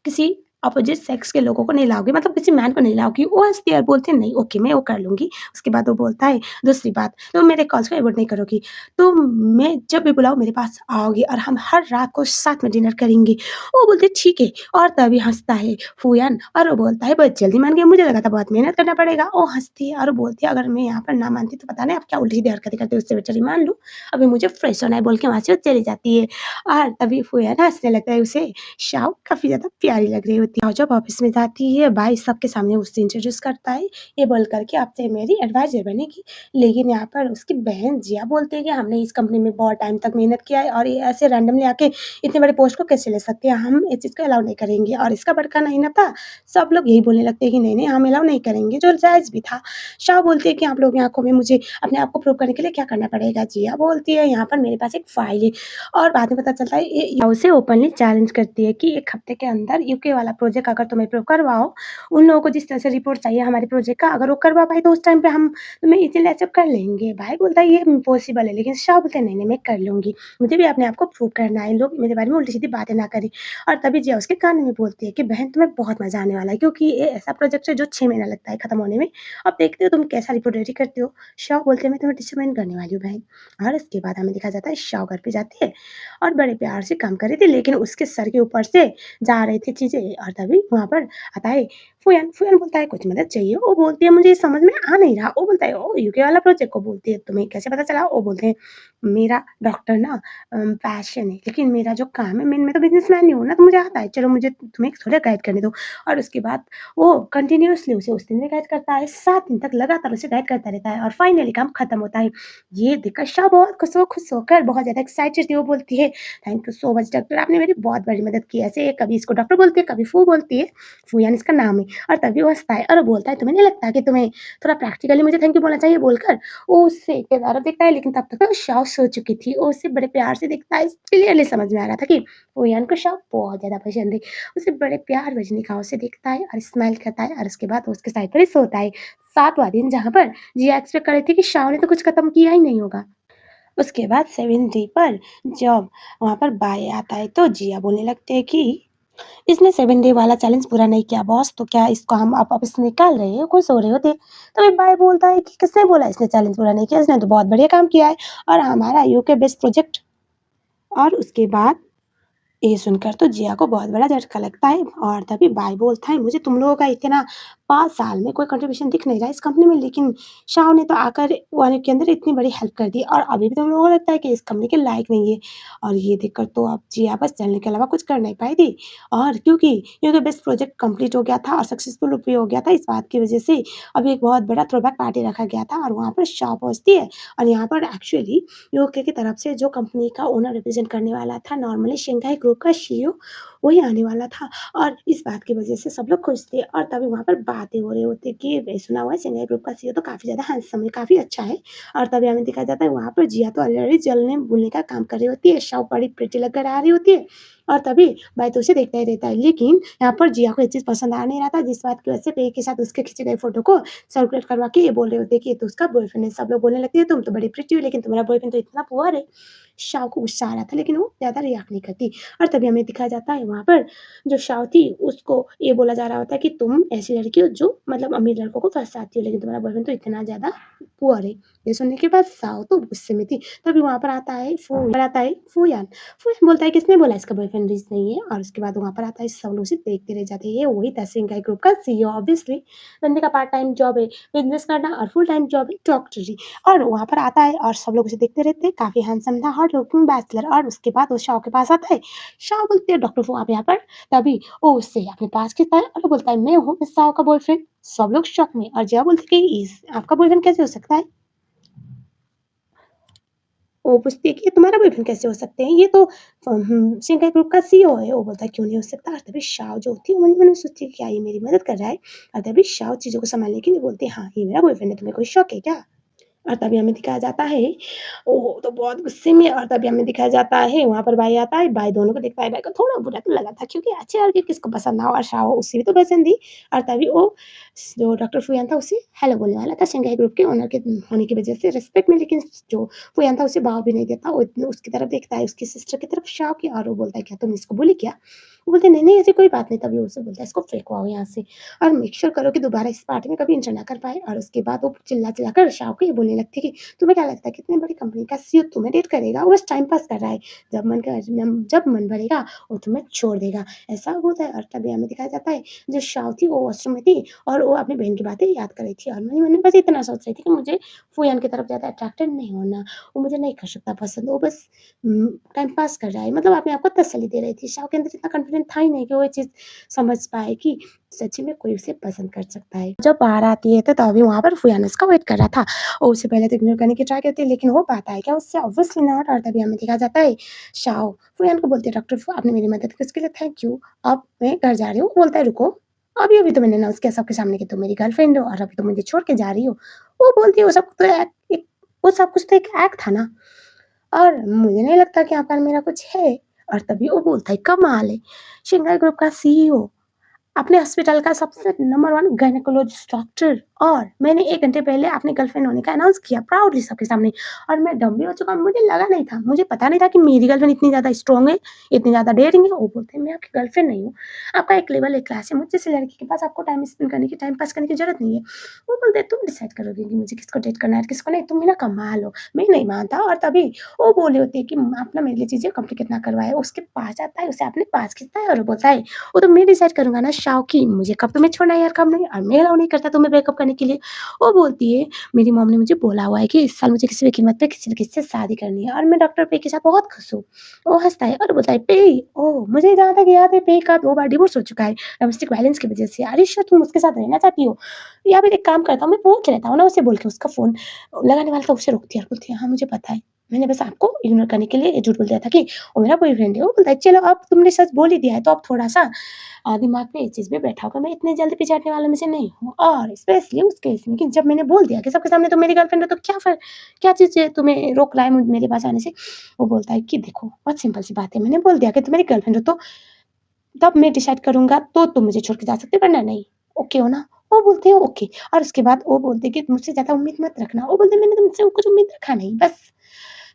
किसी अपोज़िट सेक्स के लोगों को नहीं लाओगे मतलब किसी मैन को नहीं लाओगी।" वो हँसती है और बोलती है, "नहीं, ओके, मैं वो कर लूँगी।" उसके बाद वो बोलता है, "दूसरी बात, तुम मेरे कॉल्स को अवॉइड नहीं करोगी। तुम मैं जब भी बुलाऊँ मेरे पास आओगी और हम हर रात को साथ में डिनर करेंगे।" वो बोलती है, "ठीक है।" और तभी हँसता है फूयान और वो बोलता है, "बहुत जल्दी मान गए, मुझे लगा था बहुत मेहनत करना पड़ेगा।" वो हँसती है और बोलती है, "अगर मैं यहाँ पर ना मानती तो पता नहीं आप क्या उल्टी-सीधी हरकतें करते, उससे बेटर ही मान लो। अभी मुझे फ्रेश होना है" बोल के वहाँ से वो चली जाती है। और तभी फूयान हँसने लगता है उसे शाओ काफ़ी ज़्यादा प्यारी लग रही होती है और जब ऑफ़िस में जाती है, भाई सबके सामने उसे इंट्रोड्यूस करता है, ये बोल कर के आपसे मेरी एडवाइज़र बनेगी। लेकिन यहाँ पर उसकी बहन जिया बोलती है कि हमने इस कंपनी में बहुत टाइम तक मेहनत किया है और ये ऐसे रैंडमली आके इतने बड़े पोस्ट को कैसे ले सकते हैं? हम इस चीज़ को अलाउ नहीं करेंगे और इसका भड़काना ही ना था, सब लोग यही बोलने लगते हैं कि नहीं, नहीं हम अलाउ नहीं करेंगे, जो जायज़ भी था। शाओ बोलती है कि आप लोगों की आँखों में मुझे अपने आप को प्रूव करने के लिए क्या करना पड़ेगा? जिया बोलती है, यहाँ पर मेरे पास एक फ़ाइल है और बाद में पता चलता है ये उसे ओपनली चैलेंज करती है कि 1 हफ्ते के अंदर यूके वाला प्रोजेक्ट अगर तुम अप्रूव करवाओ, उन लोगों को जिस तरह से रिपोर्ट चाहिए हमारे प्रोजेक्ट का अगर वो करवा पाए तो उस टाइम पे हम तुम्हें इज़िली एक्सेप्ट कर लेंगे। भाई बोलता है ये इम्पॉसिबल है, लेकिन शाह बोलते हैं नहीं, नहीं मैं कर लूँगी। मुझे भी अपने आप को प्रूव करना है, लोग मेरे बारे में उल्टी-सीधी बातें ना करें। और तभी जिया उसके कान में बोलती है कि बहन तुम्हें बहुत मज़ा आने वाला है क्योंकि ये ऐसा प्रोजेक्ट है जो 6 महीना लगता है खत्म होने में। अब देखते हो तुम कैसा रिपोर्ट रेडी करते हो। शाह बोलते हैं मैं तुम्हें डिसअपॉइंट करने वाली हूँ बहन। और इसके बाद हमें देखा जाता है शाह घर पे जाती है और बड़े प्यार से काम कर रही थी, लेकिन उसके सर के ऊपर से जा रही थी चीज़ें और तभी वहाँ पर आता है फूयान, फूयान बोलता है, "कुछ मदद चाहिए?" वो बोलती है, "मुझे ये समझ में आ नहीं रहा।" वो बोलता है, "ओह! यूके वाला प्रोजेक्ट?" वो बोलती है, "तुम्हें कैसे पता चला?" वो बोलते हैं, "मेरा डॉक्टर ना पैशन है, लेकिन मेरा जो काम है मैं तो बिज़नेसमैन ही हूँ ना, तो मुझे आता है। चलो मुझे तुम्हें थोड़ा गाइड करने दो।" और उसके बाद वो कंटिन्यूअसली उसे उस दिन भी गाइड करता है, 7 दिन तक लगातार उसे गाइड करता रहता है और फाइनली काम खत्म होता है। ये देखकर शाह बहुत खुश होकर बहुत ज़्यादा एक्साइटेड थी, वो बोलती है, "thank you so much doctor, आपने मेरी बहुत बड़ी मदद की।" ऐसे कभी इसको डॉक्टर बोलती है, कभी फू बोलती है, फूयान इसका नाम है और तभी वो हँसता है और वो बोलता है, "तुम्हें नहीं लगता कि तुम्हें थोड़ा प्रैक्टिकली मुझे थैंक यू बोलना चाहिए?" बोलकर वो उससे किनारा देखता है, लेकिन तब तक वो शाओ सो चुकी थी। वो उसे बड़े प्यार से देखता है, क्लियरली समझ में आ रहा था कि फूयान को शाओ बहुत ज़्यादा पसंद है। उसे बड़े प्यार भरी निगाहों से देखता है और स्माइल करता है और उसके बाद वो उसके साइड पर ही सोता है। 7वाँ दिन जहाँ पर जिया एक्सपेक्ट कर रही थी कि शाओ ने तो कुछ खत्म किया ही नहीं होगा। उसके बाद 7th डे पर जब वहाँ पर बाय आता है तो जिया बोलने लगते हैं कि इसने 7 डे वाला चैलेंज पूरा नहीं किया बॉस, तो क्या इसको हम आप वापस निकाल रहे हो? खुश हो रहे हो थे? तो फिर बाय बोलता है कि किसने बोला इसने चैलेंज पूरा नहीं किया? इसने तो बहुत बढ़िया काम किया है और हमारा यूके बेस्ड प्रोजेक्ट। और उसके बाद ये सुनकर तो जिया को बहुत बड़ा झटका लगता है और तभी बाय बोलता है, "मुझे तुम लोगों का इतना 5 साल में कोई कंट्रीब्यूशन दिख नहीं रहा है इस कंपनी में, लेकिन शाओ ने तो आकर वाले के अंदर इतनी बड़ी हेल्प कर दी और अभी भी तुम लोगों को लगता है कि इस कंपनी के लायक नहीं है। और ये देखकर तो अब जिया बस जलने के अलावा कुछ कर नहीं पाई थी। और क्योंकि बेस्ट प्रोजेक्ट कंप्लीट हो गया था और सक्सेसफुल भी हो गया था, इस बात की वजह से अभी एक बहुत बड़ा थ्रोबैक पार्टी रखा गया था और वहाँ पर शाओ पहुँचती है और यहाँ पर एक्चुअली यूके की तरफ से जो कंपनी का ओनर रिप्रेज़ेंट करने वाला था, नॉर्मली शंघाई ग्रुप का सीईओ वही आने वाला था। और इस बात की वजह से सब लोग खुश थे और तभी वहाँ पर बातें हो रही होती कि भई सुना हुआ है शंघाई ग्रुप का सीईओ तो काफ़ी ज़्यादा हैंडसम है, काफ़ी अच्छा है। और तभी हमें दिखाया जाता है वहाँ पर जिया तो ऑलरेडी जलने-भुनने का काम कर रही होती है, शव बड़ी प्रिटी लगकर आ रही होती है और तभी भाई तो उसे देखता ही रहता है। लेकिन यहाँ पर जिया को ये चीज़ पसंद आ नहीं रहा था, जिस बात की वजह से पेई के साथ उसके खींचे गए फ़ोटो को सर्कुलेट करवा के ये बोल रहे होते हैं कि ये तो उसका बॉयफ्रेंड है। सब लोग बोलने लगते हैं तुम तो बड़ी प्रिटी हो लेकिन तुम्हारा बॉयफ्रेंड तो इतना पुअर है। शाओ को गुस्सा आ रहा था लेकिन वो ज़्यादा रिएक्ट नहीं करती और तभी हमें दिखाया जाता है वहाँ पर जो शाओ थी उसको ये बोला जा रहा होता है कि तुम ऐसी लड़की हो जो मतलब अमीर लड़कों को फँसाती हो लेकिन तुम्हारा बॉयफ्रेंड तो इतना ज़्यादा पुअर है। ये सुनने के बाद शाओ तो गुस्से में थी। तभी वहाँ पर आता है फूयान। फूयान बोलता है किसने बोला इसका बॉयफ्रेंड रिच नहीं है और उसके बाद वहाँ पर आता है सब लोग उसे देखते रह जाते हैं। ये वही तस्वीर ग्रुप का सीईओ ऑब्वियसली। बंदे का पार्ट टाइम जॉब है बिज़नेस करना और फुल टाइम जॉब है डॉक्टरी। और वहाँ पर आता है और सब लोग उसे देखते रहते हैं, काफ़ी हैंडसम था, हॉट लुकिंग बैचलर और उसके बाद वो शाओ के पास आता है। शाओ बोलती है डॉक्टर फ़ू आप यहाँ पर? तभी वो उससे अपने पास खींचता है और वो बोलता है मैं हूँ मिस शाओ का बॉयफ्रेंड। सब लोग शॉक में और जिया बोलती है कि इस आपका बॉयफ्रेंड कैसे हो सकता है? वो पूछती है कि ये तुम्हारा बॉयफ्रेंड कैसे हो सकते हैं? ये तो शिंगई ग्रुप का सीईओ है। वो बोलता है क्यों नहीं हो सकता? और तभी शाओ जो होती है वो मन-ही-मन में सोचती है कि क्या ये मेरी मदद कर रहा है? और तभी शाओ चीज़ों को सँभालने के लिए बोलती है हाँ, ये मेरा बॉयफ्रेंड है, तुम्हें कोई शक है क्या? और तभी हमें दिखाया जाता है वो तो बहुत गुस्से में और तभी हमें दिखाया जाता है वहाँ पर भाई आता है, भाई दोनों को देखता है, भाई को थोड़ा बुरा तो लगा था क्योंकि अच्छी लड़की किसको पसंद ना हो और शाओ उसे भी तो पसंद थी और तभी वो जो डॉक्टर फुयान था उसे हेलो बोलने वाला था शंघाई ग्रुप के ओनर के होने की वजह से रिस्पेक्ट में लेकिन जो फुयान था उसे भाव भी नहीं देता, वो इतने उसकी तरफ देखता है, उसकी सिस्टर की तरफ शाओ की और वो बोलता है क्या तुम इसको बोली क्या? वो बोलते हैं नहीं, नहीं ऐसी कोई बात नहीं तभी वो उसे बोलता है इसको फेंकवाओ यहाँ से और मेक श्योर करो कि दोबारा इस पार्टी में कभी एंटर ना कर पाए और उसके बाद वो चिल्ला-चिल्ला कर शाओ को ये बोलने लगती है कि तुम्हें क्या लगता है कितनी बड़ी कंपनी का सीईओ तुम्हें डेट करेगा? वो बस टाइम पास कर रहा है। जब मन भरेगा वो तुम्हें छोड़ देगा। ऐसा होता है और तभी हमें दिखाया जाता है जो शाओ थी वो वॉशरूम में थी और वो अपनी बहन की बातें याद कर रही थी और मन ही मन में बस इतना सोच रही थी कि मुझे फूयान की तरफ ज़्यादा अट्रैक्टेड नहीं होना। वो मुझे नहीं कर सकता पसंद, वो बस टाइम पास कर रहा है। मतलब अपने आप को तसल्ली दे रही थी। शाओ के अंदर इतना कॉन्फिडेंट था ही नहीं कि वो ये चीज़ समझ पाए कि सच्ची में कोई उसे पसंद कर सकता है। जब बाहर आती है तो तभी वहाँ पर फूयान उसका वेट कर रहा था। और उससे पहले तो इग्नोर करने की ट्राई करती है लेकिन हो पाता है क्या उससे? ऑब्वियसली नॉट और तभी हमें देखा जाता है शाओ फूयान को बोलती है डॉक्टर फ़ू आपने मेरी मदद की उसके लिए थैंक यू। अब मैं घर जा रही हूँ। बोलता है रुको, अभी-अभी तो मैंने अनाउंस किया सबके सामने कि तुम मेरी गर्लफ्रेंड हो और अभी तुम मुझे छोड़ के जा रही हो। वो बोलती है वो सब कुछ तो एक एक्ट था ना और मुझे नहीं लगता कि यहाँ पर मेरा कुछ है। और तभी वो बोलता है कमाल है, शंघाई ग्रुप का सीईओ अपने हॉस्पिटल का सबसे नंबर 1 गायनेकोलॉजिस्ट डॉक्टर और मैंने 1 घंटे पहले अपनी गर्लफ्रेंड होने का अनाउंस किया प्राउडली सबके सामने और मैं डम भी हो चुका मुझे लगा नहीं था, मुझे पता नहीं था कि मेरी गर्लफ्रेंड इतनी ज़्यादा स्ट्रॉन्ग है, इतनी ज़्यादा डेयरिंग है। वो बोलते हैं मैं आपकी गर्लफ्रेंड नहीं हूँ, आपका एक लेवल एक क्लास है, मुझ जैसी लड़की के पास आपको टाइम स्पेंड करने की, टाइम पास करने की ज़रूरत नहीं है। वो बोलते हैं तुम डिसाइड करोगी कि मुझे किसको डेट करना है और किसको नहीं, तुम भी ना कमाल हो। मैं नहीं मानता और तभी वो बोली होती है कि आप ना मेरे लिए चीज़ें कॉम्प्लिकेट ना करवाएँ। उसके पास जाता है, उसे अपने पास खींचता है और वो बोलता है वो तो मैं डिसाइड करूँगा ना शाओकी, मुझे कब तुम्हें छोड़ना है यार कब नहीं और मैं अलाउ नहीं करता तुम्हें ब्रेकअप करने के लिए। वो बोलती है मेरी मॉम ने मुझे बोला हुआ है कि इस साल मुझे किसी भी कीमत पे किसी न किसी से शादी करनी है और मैं डॉक्टर पे के साथ बहुत खुश हूँ। वो हँसता है और बोलता है पेई ओह! मुझे जहाँ तक याद है पेई का 2 बार डिवोर्स हो चुका है डोमेस्टिक वायलेंस की वज़ह से। आर यू श्योर तुम उसके साथ रहना चाहती हो? या फिर एक काम करता हूँ मैं पूछ लेता हूँ ना उसे बोल के उसका फ़ोन लगाने वाला था उसे रोकती है और बोलती है हाँ, मुझे पता है। मैंने बस आपको इग्नोर करने के लिए ये झूठ बोल दिया था कि वो मेरा बॉयफ्रेंड है। वो बोलता है चलो अब तुमने सच बोल ही दिया है तो अब थोड़ा-सा दिमाग पे ये चीज़ भी बैठा होगा, मैं इतनी जल्दी पिछाड़ने वालों में से नहीं हूँ और स्पेशली उस केस में कि जब मैंने बोल दिया कि सबके सामने तुम मेरी गर्लफ्रेंड हो तो क्या चीज़ है तुम्हें रोक रहा है मेरे पास आने से? वो बोलता है कि देखो बहुत सिंपल सी बात है, मैंने बोल दिया कि तुम मेरी गर्लफ्रेंड हो तो तब मैं डिसाइड करूँगा तो तुम मुझे छोड़ के जा सकते हो वरना नहीं, ओके हो ना? वो बोलते हैं ओके और उसके बाद वो बोलते हैं कि मुझसे ज़्यादा उम्मीद मत रखना। वो बोलते हैं मैंने तुमसे कुछ उम्मीद रखा नहीं, बस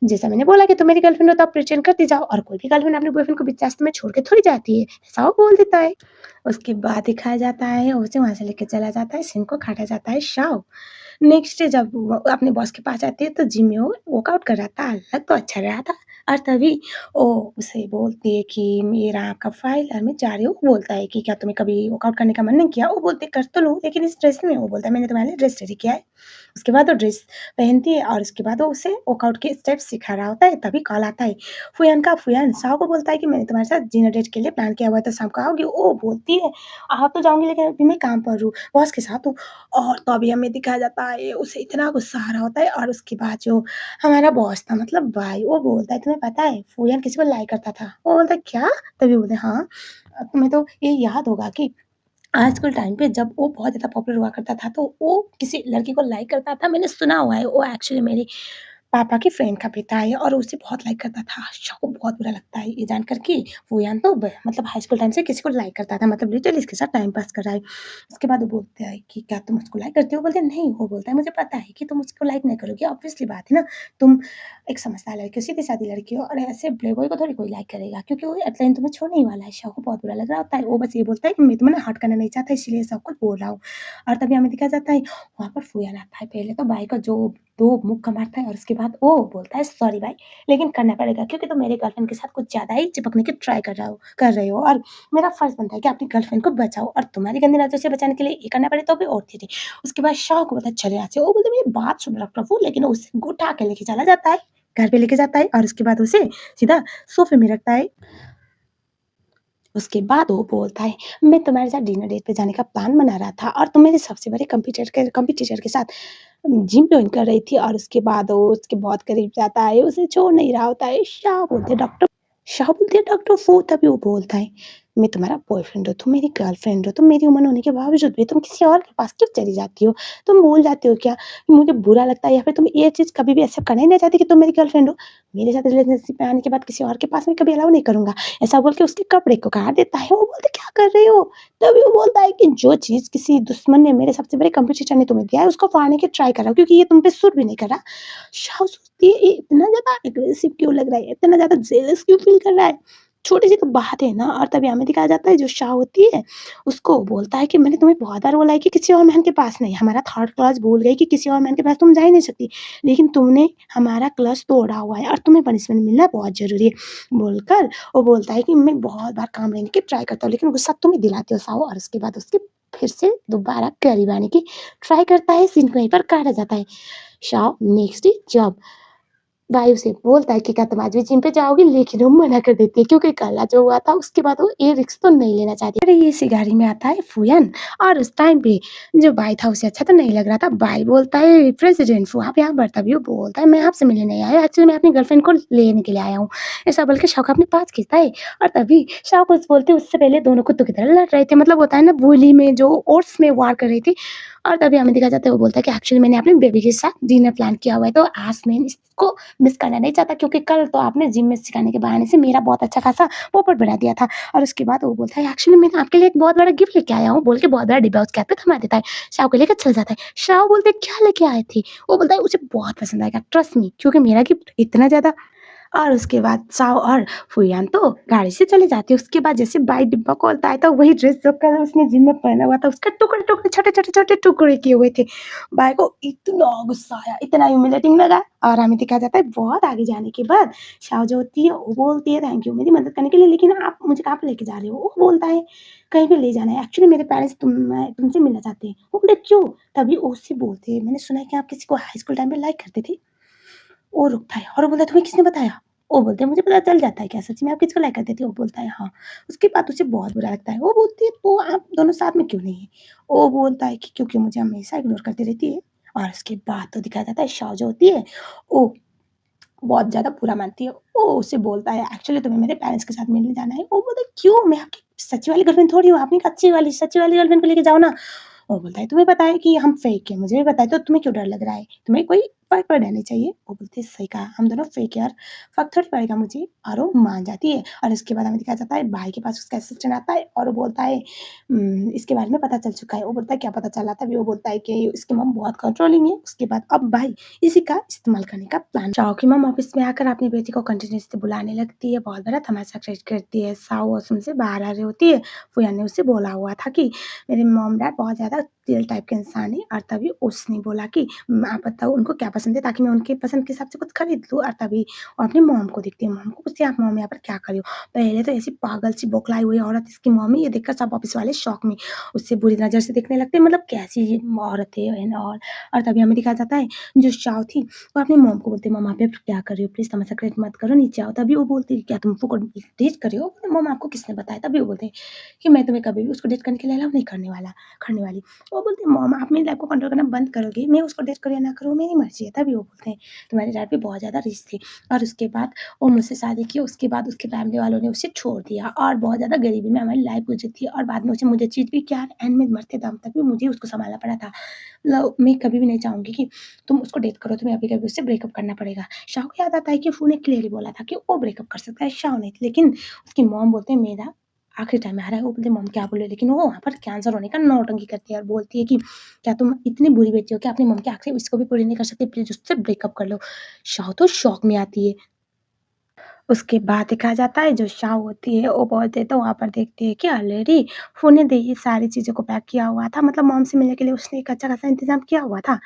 जैसा मैंने बोला कि तुम मेरी गर्लफ्रेंड हो तो आप प्रिटेंड करती जाओ और कोई भी गर्लफ्रेंड अपने बॉयफ्रेंड को बीच रास्ते में छोड़ के थोड़ी जाती है, ऐसा वो बोल देता है। उसके बाद दिखाया जाता है उसे वहाँ से लेके चला जाता है, सिन को काटा जाता है शाव। नेक्स्ट डे जब वो अपने बॉस के पास आती है तो जिम में वो वर्कआउट कर रहा था, लग तो अच्छा रहा था और तभी वो उसे बोलती है कि मेरा आपका फ़ाइल और मैं जा रही हूँ। वो बोलता है कि क्या तुम्हें कभी वर्कआउट करने का मन नहीं किया? वो बोलती है कर तो लूँ लेकिन इस ड्रेस में। वो बोलता है मैंने तुम्हारे लिए ड्रेस रेडी किया है। उसके बाद वो ड्रेस पहनती है और उसके बाद वो उसे वर्कआउट के स्टेप्स सिखा रहा होता है। तभी कॉल आता है फूयान का। फूयान शाओ को बोलता है कि मैंने तुम्हारे साथ डिनर डेट के लिए प्लान किया हुआ है तो शाम को आओगी? वो बोलती है आ तो जाऊँगी लेकिन अभी मैं काम पर हूँ, बॉस के साथ हूँ। और तभी हमें दिखाया जाता है उसे इतना गुस्सा आ रहा होता है और उसके बाद जो हमारा बॉस था मतलब भाई वो बोलता है तुम्हें पता है फूयान किसी को लाइक करता था? वो बोलता है क्या? तभी बोलते हैं हाँ, तुम्हें तो ये याद होगा कि आजकल टाइम पे जब वो बहुत ज़्यादा पॉपुलर हुआ करता था तो वो किसी लड़की को लाइक करता था। मैंने सुना हुआ है वो एक्चुअली मेरी पापा की फ्रेंड का बेटा है और उसे बहुत लाइक करता था। शाओ को बहुत बुरा लगता है ये जानकर कि फूयान तो ब मतलब हाई स्कूल टाइम से किसी को लाइक करता था मतलब लिटरली इसके साथ टाइम पास कर रहा है। उसके बाद वो बोलता है कि क्या तुम उसको लाइक करते हो? बोलते हैं नहीं। वो बोलता है मुझे पता है कि तुम उसको लाइक नहीं करोगे ऑब्वियसली बात है ना। तुम एक समझदार लड़की हो, सीधी-सादी लड़की हो और ऐसे प्लेबॉय को थोड़ी कोई लाइक करेगा क्योंकि वो एट द एंड तुम्हें छोड़ने ही वाला है। शाओ को बहुत बुरा लग रहा होता है। वो बस ये बोलता है कि मैं तुम्हें ना हर्ट करना नहीं चाहता इसलिए सब कुछ बोल रहा हूँ। और तभी हमें दिखाया जाता है वहाँ पर फूयान आता है। पहले तो भाई का जो 2 मुक्का मारता है और उसके बाद वो बोलता है सॉरी भाई लेकिन करना पड़ेगा क्योंकि तुम मेरे गर्लफ्रेंड के साथ कुछ ज़्यादा ही चिपकने की ट्राई कर रहे हो और मेरा फर्ज़ बनता है कि अपनी गर्लफ्रेंड को बचाओ और तुम्हारी गंदी नज़रों से बचाने के लिए ये करना पड़े तो भी और थी। उसके बाद शाह को पता चले यहाँ से वो बोलते मेरी बात सुन रहा प्रभु लेकिन वो उसे उठा के लेके चला जाता है। घर पे लेके जाता है और उसके बाद उसे सीधा सोफ़े में रखता है। उसके बाद वो बोलता है, "मैं तुम्हारे साथ डिनर डेट पे जाने का प्लान बना रहा था और तुम मेरे सबसे बड़े कॉम्पिटिटर के साथ जिम जॉइन कर रही थी।" और उसके बाद वो उसके बहुत करीब जाता है, उसे छोड़ नहीं रहा होता है। शाह बोलती है डॉक्टर फ़ू। तभी वो बोलता है, "मैं तुम्हारा बॉयफ्रेंड हूँ, तुम मेरी गर्लफ्रेंड हो, तुम मेरी उम्र होने के बावजूद भी तुम किसी और के पास क्यों चली जाती हो? तुम भूल जाते हो क्या? मुझे बुरा लगता है या फिर तुम ये चीज़ कभी भी एक्सेप्ट करना ही नहीं चाहती कि तुम मेरी गर्लफ्रेंड हो? मेरे साथ रिलेशनशिप में आने के बाद किसी और के पास मैं कभी अलाउ नहीं करूँगा।" ऐसा बोल के उसके कपड़े को काट देता है। वो बोलते क्या कर रही हो? तभी वो बोलता है कि जो चीज़ किसी दुश्मन ने मेरे सबसे बड़े कॉम्पिटिटर ने तुम्हें दिया है उसको फाड़ने की ट्राई कर रहा हूँ क्योंकि ये तुम पे सूट भी नहीं कर रहा। शाह सोचती है ये इतना ज़्यादा एग्रेसिव क्यों लग रहा है? इतना ज़्यादा जेलस क्यों फ़ील कर रहा है? छोटी-सी तो बात है ना। और तभी हमें दिखाया जाता है जो शाह होती है उसको बोलता है कि मैंने तुम्हें बहुत बार बोला है कि किसी और मैन के पास नहीं। हमारा थर्ड क्लास भूल गई कि किसी और मैन के पास तुम जा ही नहीं सकती। लेकिन तुमने हमारा क्लच तोड़ा हुआ है और तुम्हें पनिशमेंट मिलना बहुत ज़रूरी है। बोलकर वो बोलता है कि मैं बहुत बार काम रहने की ट्राई करता हूँ लेकिन गुस्सा तुम ही दिलाते हो शाह। और उसके बाद उसके फिर से दोबारा करीब आने की ट्राई करता है। सीन को वहीं पर काटा जाता है। शाह नेक्स्ट डे जब वायु से बोलता है कि क्या तुम आज भी जिम पे जाओगी? लेकिन वो मना कर देती है क्योंकि कल जो हुआ था उसके बाद वो ये रिस्क तो नहीं लेना चाहती। अरे इसी गाड़ी में आता है फूयन और उस टाइम पे जो भाई था उसे अच्छा तो नहीं लग रहा था। भाई बोलता है प्रेसिडेंट फू आप यहाँ पर। तभी वो बोलता है मैं आपसे मिलने नहीं आया एक्चुअली मैं अपनी गर्लफ्रेंड को लेने के लिए आया हूँ। ऐसा बोल के शाह को अपने पास खींचता है और तभी शाह कुछ बोलते उससे पहले दोनों कुत्तों की तरह लड़ रहे थे। मतलब होता है ना bully में जो ओट्स में वार कर रही थी। और तभी हमें दिखाया जाता है वो बोलता है कि एक्चुअली मैंने अपने बेबी के साथ डिनर प्लान किया हुआ है तो आज मैं इसको मिस करना नहीं चाहता क्योंकि कल तो आपने जिम में सिखाने के बहाने से मेरा बहुत अच्छा खासा पोपट बना दिया था। और उसके बाद वो बोलता है एक्चुअली मैं आपके लिए एक बहुत बड़ा गिफ्ट लेके आया हूँ बोल के बहुत बड़ा डिब्बा उसके हाथ पे थमा देता है। शाओ को लेकर चल जाता है। शाओ बोलते क्या लेके आए थे? वो बोलता है उसे बहुत पसंद आएगा ट्रस्ट मी क्योंकि मेरा गिफ्ट इतना ज़्यादा। और उसके बाद साओ और फूयान तो गाड़ी से चले जाते हैं। उसके बाद जैसे बाई डिब्बा खोलता है तो वही ड्रेस जो कल उसने जिम में पहना हुआ था उसका टुकड़े-टुकड़े छोटे-छोटे-छोटे टुकड़े किए हुए थे। भाई को इतना गुस्सा आया, इतना ह्यूमिलेटिंग लगा। और हमें दिखाया जाता है बहुत आगे जाने के बाद शाओ जो होती है वो बोलती है थैंक यू मेरी मदद करने के लिए लेकिन आप मुझे कहाँ पे लेके जा रहे हो? वो बोलता है कहीं पे ले जाना है एक्चुअली मेरे पेरेंट्स तुमसे मिलना चाहते हैं। वो बोले क्यों? तभी वो उससे बोलते हैं मैंने सुना है कि आप किसी को हाई स्कूल टाइम में लाइक करते थे। वो रुकता है और वो बोलता है तुम्हें किसने बताया? वो बोलते हैं मुझे पता चल जाता है क्या सच में आप किसको लाइक करती थी? वो बोलता है हाँ। उसके बाद उसे बहुत बुरा लगता है। वो बोलती है तो आप दोनों साथ में क्यों नहीं है? वो बोलता है कि क्योंकि मुझे हमेशा इग्नोर करती रहती है। और उसके बाद तो दिखाया जाता है शाओ जो होती है वो बहुत ज़्यादा बुरा मानती है। वो उसे बोलता है एक्चुअली तुम्हें मेरे पेरेंट्स के साथ मिलने जाना है। वो बोलता है क्यों? मैं आपकी सच्ची वाली गर्लफ्रेंड थोड़ी हूँ। आप एक सच्ची वाली गर्लफ्रेंड को लेके जाओ ना। वो बोलता है तुम्हें पता है कि हम फेक हैं, मुझे भी पता है तो तुम्हें क्यों डर लग रहा है? तुम्हें कोई फ़र्क पड़ना नहीं चाहिए। वो बोलती है सही कहा, हम दोनों फेक है यार, फ़र्क थोड़ी पड़ेगा मुझे। और वो मान जाती है। और इसके बाद हमें दिखाया जाता है भाई के पास उसका असिस्टेंट आता है और वो बोलता है इसके बारे में पता चल चुका है। वो बोलता है क्या पता चला? तभी वो बोलता है कि इसकी मॉम बहुत कंट्रोलिंग है। उसके बाद अब भाई इसी का इस्तेमाल करने का प्लान। शाओ की मॉम ऑफिस में आकर अपनी बेटी को कंटीन्यूअसली बुलाने लगती है, बहुत बड़ा तमाशा क्रिएट करती है। शाओ वॉशरूम से बाहर आ रही होती है। फूयान ने उससे बोला हुआ था कि मेरे मॉम डैड बहुत ज़्यादा तेल टाइप के इंसान है और तभी उसने बोला कि आप बताओ उनको क्या पसंद है ताकि मैं उनके पसंद के हिसाब से कुछ खरीद लूँ और तभी वो अपनी मॉम को देखती है। मॉम को पूछती है, "आप मॉम यहाँ पर क्या कर रही हो?" पहले तो ऐसी पागल सी बौखलाई हुई औरत इसकी मम्मी ये देखकर सब ऑफिस वाले शॉक में उससे बुरी नज़र से देखने लगते हैं मतलब कैसी ये औरत है एंड ऑल। और तभी हमें दिखाया जाता है जो शाओ थी वो अपनी मॉम को बोलती है, "मॉम आप यहाँ पर क्या कर रही हो? प्लीज़ तमाशा क्रिएट मत करो, नीचे आओ।" तभी वो बोलती है, "क्या तुम उसको डेट कर रही हो?" बोले, "मॉम आपको किसने बताया?" तभी वो बोलते हैं कि, "मैं तुम्हें कभी भी उसको डेट करने के लिए अलाउ नहीं करने वाली।" वो बोलती है, "मॉम आप मेरी लाइफ़ को कंट्रोल करना बंद करोगी? मैं उसको डेट करूँ या ना करूँ मेरी मर्ज़ी है।" तभी वो बोलते हैं, "तुम्हारे डैड पे बहुत ज़्यादा रिच थे और उसके बाद वो मुझसे शादी की, उसके बाद उसके फैमिली वालों ने उसे छोड़ दिया और बहुत ज़्यादा गरीबी में हमारी लाइफ़ गुज़री थी और बाद में उसे मुझे चीट भी किया एंड में मरते दम तक भी मुझे उसको सँभालना पड़ा था। मैं कभी भी नहीं चाहूँगी कि तुम उसको डेट करो, तुम्हें अभी-कभी उससे ब्रेकअप करना पड़ेगा।" शाओ को याद आता है कि फू ने क्लियरली बोला था कि वो ब्रेकअप कर सकता है, शाओ नहीं। लेकिन उसकी मॉम बोलते हैं मेरा आखिरी टाइम में आ रहा है, वो बोलते हैं मॉम क्या बोल रहे हो? लेकिन वो वहाँ पर कैंसर होने का नौटंकी करती है और बोलती है कि क्या तुम इतनी बुरी बेटी हो कि अपनी मॉम की आखिरी विश को भी पूरी नहीं कर सकती? प्लीज़ उससे ब्रेकअप कर लो। शाओ तो शॉक में आती है। उसके बाद दिखाया जाता है जो शाओ होती है वो बोलते तो वहाँ पर देखती है कि ऑलरेडी फ़ोन ने ये सारी चीज़ों को पैक किया हुआ था मतलब मॉम से मिलने के लिए उसने एक अच्छा-खासा इंतज़ाम किया हुआ था।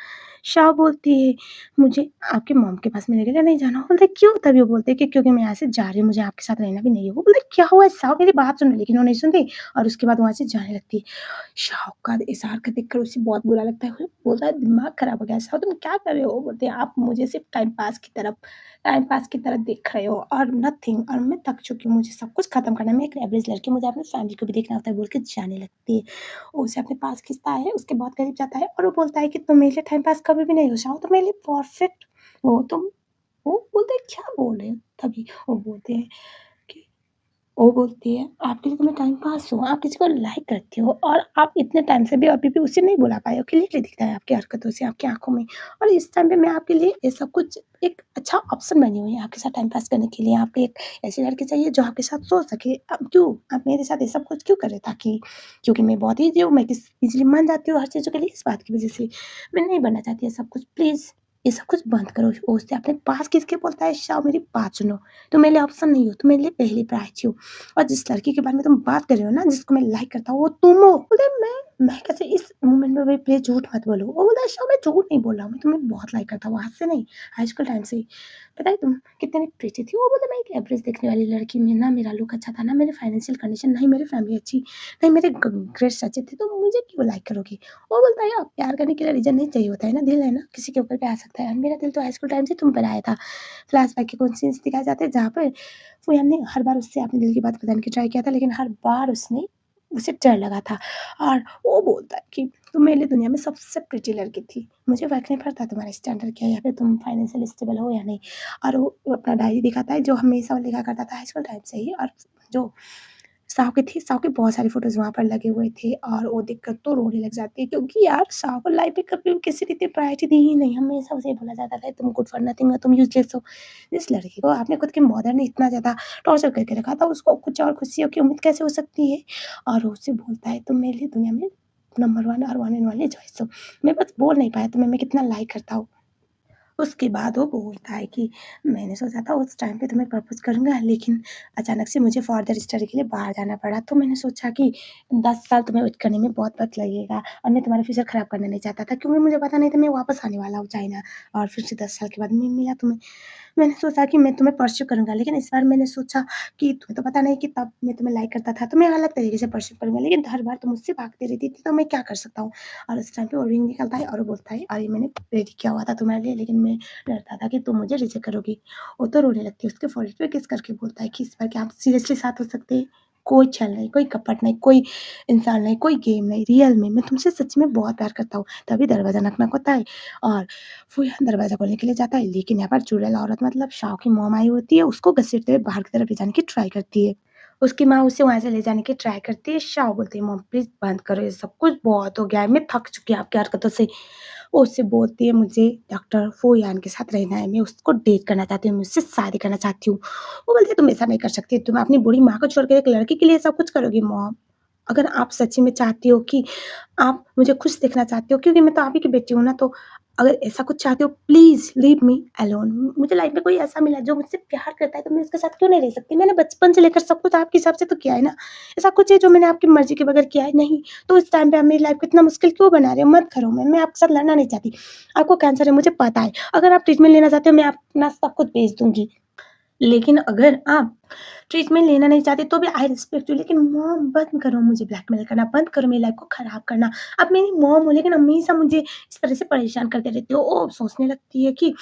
शाओ बोलती है मुझे आपकी मॉम के पास मिलने के लिए नहीं जाना। वो बोलते क्यों? तभी वो बोलते हैं कि क्योंकि मैं यहाँ से जा रही हूँ, मुझे आपके साथ रहना भी नहीं है। वो बोलते क्या हुआ है शाओ मेरी बात सुनो लेकिन वो नहीं सुनती और उसके बाद वहाँ से जाने लगती है। शाओ का इस हरकत देखकर उसे बहुत बुरा लगता है। वो बोलता है दिमाग खराब हो गया है शाओ तुम क्या कर रहे हो? वो बोलते हैं आप मुझे सिर्फ़ टाइम पास की तरह देख रहे हो और नथिंग और मैं थक चुकी हूँ, मुझे सब कुछ खत्म करना है, मैं एक एवरेज लड़की हूँ, मुझे अपनी फैमिली को भी देखना होता है बोल के जाने लगती है। वो उसे अपने पास खींचता है, उसके बहुत करीब जाता है और वो बोलता है कि तुम मेरे लिए टाइम पास कभी भी नहीं हो जाओ, तुम मेरे लिए परफेक्ट हो तुम। वो बोलते हैं क्या बोल रहे हो? तभी वो बोलते हैं कि वो बोलती है, "आपके लिए तो मैं टाइम पास हूँ, आप किसी को लाइक करती हो और आप इतने टाइम से भी अभी भी उसे नहीं भुला पाए हो, क्लियरली दिखता है आपकी हरकतों से, आपकी आँखों में और इस टाइम पे मैं आपके लिए ये सब कुछ एक अच्छा ऑप्शन बनी हुई है आपके साथ टाइम पास करने के लिए। आपको एक ऐसी लड़की चाहिए जो आपके साथ सो सके। अब क्यों? आप मेरे साथ ये सब कुछ क्यों कर रहे? ताकि क्योंकि मैं बहुत ईज़ी हूँ, मैं ईज़िली मान जाती हूँ हर चीज़ों के लिए, इस बात की वज़ह से मैं नहीं बनना चाहती ये सब कुछ। प्लीज़ ये सब कुछ बंद करो। वो उससे अपने पास खींच के बोलता है, "शाओ मेरी बात सुनो, तुम मेरे लिए ऑप्शन नहीं हो, तुम मेरे लिए पहली प्रायोरिटी हो।" और जिस लड़की के बारे में तुम बात कर रहे हो ना, जिसको मैं लाइक करता हूँ, वो तुम हो। बोले मैं कैसे इस मोमेंट में भाई प्लीज़ झूठ मत बोलो। वो बोला अच्छा मैं झूठ नहीं बोल रहा हूँ, मैं तुम्हें बहुत लाइक करता हूँ, आज से नहीं, हाई स्कूल टाइम से ही। पता है तुम कितनी प्रीटी थी? वो बोले मैं एक एवरेज दिखने वाली लड़की में ना मेरा लुक अच्छा था, ना मेरी फाइनेंशियल कंडीशन, ना ही मेरी फैमिली अच्छी, ना ही मेरे ग्रेड्स अच्छे थे, तो मुझे क्यों लाइक करोगे? वो बोलता है यार प्यार करने के लिए रीज़न नहीं चाहिए होता है ना, दिल है ना, किसी के ऊपर भी आ सकता है। मेरा दिल तो हाई स्कूल टाइम से तुम पर आया था। फ्लैशबैक के कुछ सीन्स दिखाए जाते हैं जहाँ पर फूयान ने हर बार उससे अपने दिल की बात बताने की ट्राई किया था, लेकिन हर बार उसने उसे डर लगा था और वो बोलता है कि तुम मेरे लिए दुनिया में सबसे प्रिटी लड़की थी। मुझे फ़र्क नहीं पड़ता तुम्हारा स्टैंडर्ड क्या है या फिर तुम फाइनेंशियल स्टेबल हो या नहीं। और वो अपना डायरी दिखाता है जो हमेशा वो लिखा करता था हाई स्कूल टाइम से ही और जो साव के बहुत सारे फ़ोटोज़ वहाँ पर लगे हुए थे और वो देखकर तो रोने लग जाती है क्योंकि यार साव को लाइफ़ में कभी भी किसी ने इतनी प्रायोरिटी दी ही नहीं। हमेशा उसे बोला जाता था तुम गुड फॉर नथिंग हो, तुम यूज़लेस हो। जिस लड़की को आपने खुद के मदर ने इतना ज़्यादा टॉर्चर करके रखा था, उसको कुछ और खुशियों की उम्मीद कैसे हो सकती है? और वो उससे बोलता है तुम मेरे लिए दुनिया में नंबर 1 और वन एंड ओनली चॉइस हो। मैं बस बोल नहीं पाया तुम्हें मैं कितना लाइक करता हूँ। उसके बाद वो बोलता है कि मैंने सोचा था उस टाइम पे तुम्हें प्रपोज़ करूँगा लेकिन अचानक से मुझे फर्दर स्टडी के लिए बाहर जाना पड़ा। तो मैंने सोचा कि 10 साल तुम्हें वेट करने में बहुत वक़्त लगेगा और मैं तुम्हारा फ्यूचर ख़राब करना नहीं चाहता था क्योंकि मुझे पता नहीं था मैं वापस आने वाला हूँ चाइना और फिर से 10 साल के बाद मैं मिला तुम्हें। मैंने सोचा कि मैं तुम्हें परस्यू करूँगा लेकिन इस बार मैंने सोचा कि तुम्हें तो पता नहीं कि तब मैं तुम्हें लाइक करता था तो मैं अलग तरीके से परस्यू करूँगा लेकिन हर बार तुम मुझसे भागती रहती थी तो मैं क्या कर सकता हूँ? और उस टाइम पे वो रिंग निकलता है और वो बोलता है अरे मैंने रेडी किया हुआ था तुम्हारे लिए लेकिन मैं डरता था कि तुम मुझे रिजेक्ट करोगी। वो तो रोने लगती है, उसके फोrehead पे किस करके बोलता है कि इस बार क्या हम सीरियसली साथ हो सकते हैं? कोई छल नहीं, कोई कपट नहीं, कोई इंसान नहीं, कोई गेम नहीं, रियल में मैं तुमसे सच में बहुत प्यार करता हूँ। तभी दरवाज़ा नक-नक होता है और फूयान दरवाज़ा खोलने के लिए जाता है, लेकिन यहाँ पर चुड़ैल औरत मतलब शाओ की मॉम आई होती है, उसको घसीटते हुए बाहर की तरफ ले जाने की ट्राई करती है। उसकी माँ उसे वहाँ से ले जाने की ट्राई करती है, शाओ बोलती है, "मॉम प्लीज़ बंद करो ये सब कुछ बहुत हो गया है, मैं थक चुकी हूँ आपकी हरकतों से।" वो उससे बोलती है, "मुझे डॉक्टर फो यान के साथ रहना है, मैं उसको डेट करना चाहती हूँ, मैं उससे शादी करना चाहती हूँ।" वो बोलती है, "तुम ऐसा नहीं कर सकती, तुम अपनी बूढ़ी माँ को छोड़कर एक लड़के के लिए सब कुछ करोगी मॉम। अगर आप सच्ची में चाहती हो कि आप मुझे खुश देखना चाहती हो क्योंकि मैं तो आप ही की बेटी हूँ ना, तो अगर ऐसा कुछ चाहते हो प्लीज़ लीव मी अलोन। मुझे लाइफ़ में कोई ऐसा मिला जो मुझसे प्यार करता है तो मैं उसके साथ क्यों नहीं रह सकती? मैंने बचपन से लेकर सब कुछ आपके हिसाब से तो किया है ना। ऐसा कुछ है जो मैंने आपकी मर्ज़ी के बगैर किया है? नहीं। तो इस टाइम पे आप मेरी लाइफ़ को इतना मुश्किल क्यों बना रहे हो? मत करो, मैं आपके साथ लड़ना नहीं चाहती। आपको कैंसर है मुझे पता है। अगर आप ट्रीटमेंट लेना चाहते हो मैं अपना सब कुछ बेच दूँगी। लेकिन अगर आप ट्रीटमेंट लेना नहीं चाहते तो भी आई रिस्पेक्ट यू, लेकिन मॉम बंद करो मुझे ब्लैकमेल करना, बंद करो मेरी लाइफ़ को खराब करना। आप मेरी मॉम हो लेकिन हमेशा मुझे इस तरह से परेशान करते रहते हो। ओह! सोचने लगती है कि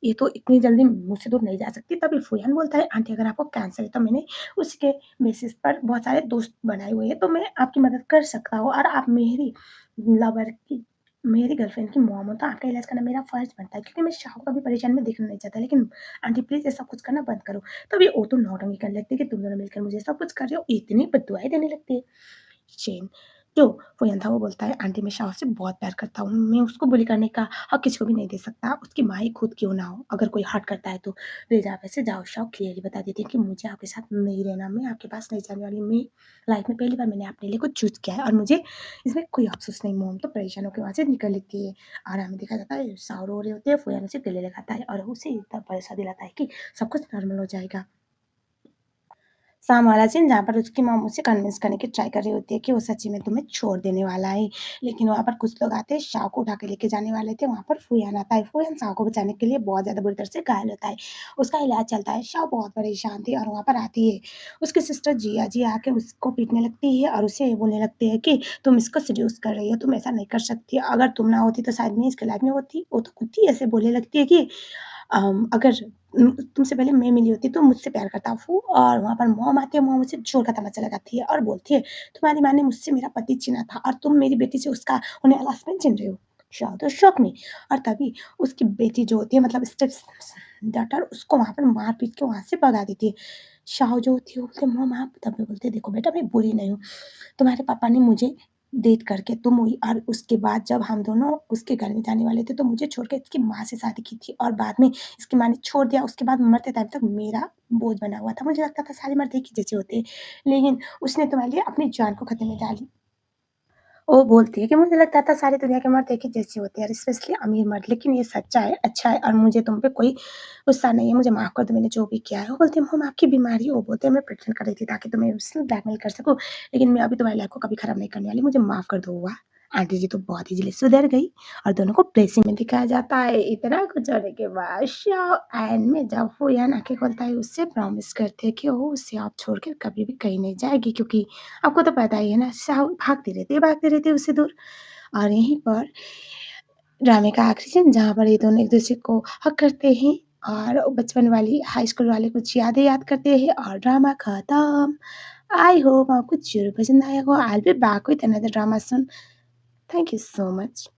ये तो इतनी जल्दी मुझसे दूर नहीं जा सकती। तभी फूयान बोलता है आंटी अगर आपको कैंसर है तो मैंने उसके बेसिस पर बहुत सारे दोस्त बनाए हुए हैं, तो मैं आपकी मदद कर सकता हूँ और आप मेरी लवर की मेरी गर्लफ्रेंड की मॉम हो तो आपका इलाज करना मेरा फ़र्ज़ बनता है, क्योंकि मैं शाह को कभी परेशान में देखना नहीं चाहता। लेकिन आंटी प्लीज़ ऐसा कुछ करना बंद करो। तभी वो तो नौटंकी करने लगती है कि तुम दोनों मिलकर मुझे सब कुछ कर रहे हो, इतनी बददुआएँ देने लगती है। शेन जो फूयन था वो बोलता है आंटी मैं शाह से बहुत प्यार करता हूँ, मैं उसको बुली करने का हक किसी को भी नहीं दे सकता, उसकी माँ ही खुद क्यों ना हो, अगर कोई हर्ट करता है तो रेजा वैसे जाओ। शाह क्लियरली बता देती है कि मुझे आपके साथ नहीं रहना, मैं आपके पास नहीं जाने वाली, मैं लाइफ में पहली बार मैंने अपने लिए कुछ चूज़ किया है और मुझे इसमें कोई अफ़सोस नहीं। मोम तो परेशान होकर वहाँ से निकल लेती है और हमें देखा जाता है शाह रो रहे होते हैं, फूयन उसे गले लगाता है और उसे इतना भरोसा दिलाता है कि सब कुछ नॉर्मल हो जाएगा। शाम वाला सीन जहाँ पर उसकी मॉम उसे कन्विंस करने की ट्राई कर रही होती है कि वो सच्ची में तुम्हें छोड़ देने वाला है। लेकिन वहाँ पर कुछ लोग आते हैं, शाव को उठा के लेके जाने वाले थे, वहाँ पर फूयान आता है। फूयान शाव को बचाने के लिए बहुत ज़्यादा बुरी तरह से घायल होता है। उसका इलाज चलता है, शाव बहुत परेशान थी और वहाँ पर आती है। उसकी सिस्टर जिया जी आके उसको पीटने लगती है और उसे बोलने लगती है कि तुम इसको सेड्यूस कर रही हो, तुम ऐसा नहीं कर सकती। अगर तुम ना होती तो शायद मैं इसके लाइफ में होती। वो तो खुद ही ऐसे बोलने लगती है कि अगर तुमसे पहले मैं मिली होती तो मुझसे प्यार करता वो। और वहाँ पर मॉम आती है, मॉम उसे ज़ोर का तमाचा लगाती है और बोलती है, "तुम्हारी माँ ने मुझसे मेरा पति छीना था और तुम मेरी बेटी से उसका होने वाला हस्बैंड छीन रहे हो।" शाह तो शॉक में। और तभी उसकी बेटी जो होती है मतलब स्टेप्स डॉटर उसको वहाँ पर मार-पीट के वहाँ से भगा देती है। शाह जो होती है वो बोलती है, "मॉम आप" तब भी बोलती है, "देखो बेटा मैं बुरी नहीं हूँ। तुम्हारे पापा ने मुझे डेट करके तुम हुई और उसके बाद जब हम दोनों उसके घर में जाने वाले थे तो मुझे छोड़ के इसकी माँ से शादी की थी और बाद में इसकी माँ ने छोड़ दिया। उसके बाद मरते टाइम तक मेरा बोझ बना हुआ था। मुझे लगता था सारे मर्द एक ही जैसे होते हैं, लेकिन उसने तुम्हारे लिए अपनी जान को खतरे में डाली।" वो बोलती है कि मुझे लगता था सारी दुनिया के मर्द एक ही जैसे होते हैं और स्पेशली अमीर मर्द, लेकिन ये सच्चा है, अच्छा है और मुझे तुम पे कोई गुस्सा नहीं है, मुझे माफ़ कर दो मैंने जो भी किया है। वो बोलती है मम्म आपकी बीमारी है, वो बोलते हैं मैं प्रिटेंड कर रही थी ताकि तुम्हें उससे ब्लैकमेल कर सकूँ, लेकिन मैं अभी तुम्हारी लाइफ़ को कभी खराब नहीं करने वाली, मुझे माफ़ कर दो। वाह! आंटी जी तो बहुत ईज़िली सुधर गई और दोनों को ब्लेसिंग में दिखाया जाता है। इतना कुछ होने के बाद शाह एंड में जब फूयान आँखें खोलता है उससे प्रॉमिस करते हैं कि वो उसे आप छोड़ कर कभी भी कहीं नहीं जाएगी, क्योंकि आपको तो पता ही है ना शाह भागती रहती है उससे दूर। और यहीं पर ड्रामे का आखिरी सीन जहाँ पर ये दोनों एक-दूसरे को हग करते हैं और बचपन वाली हाई स्कूल वाली कुछ यादें याद करते हैं और ड्रामा खत्म। आई होप आपको ज़रूर पसंद आया होगा। I will be back with another drama soon. Thank you so much.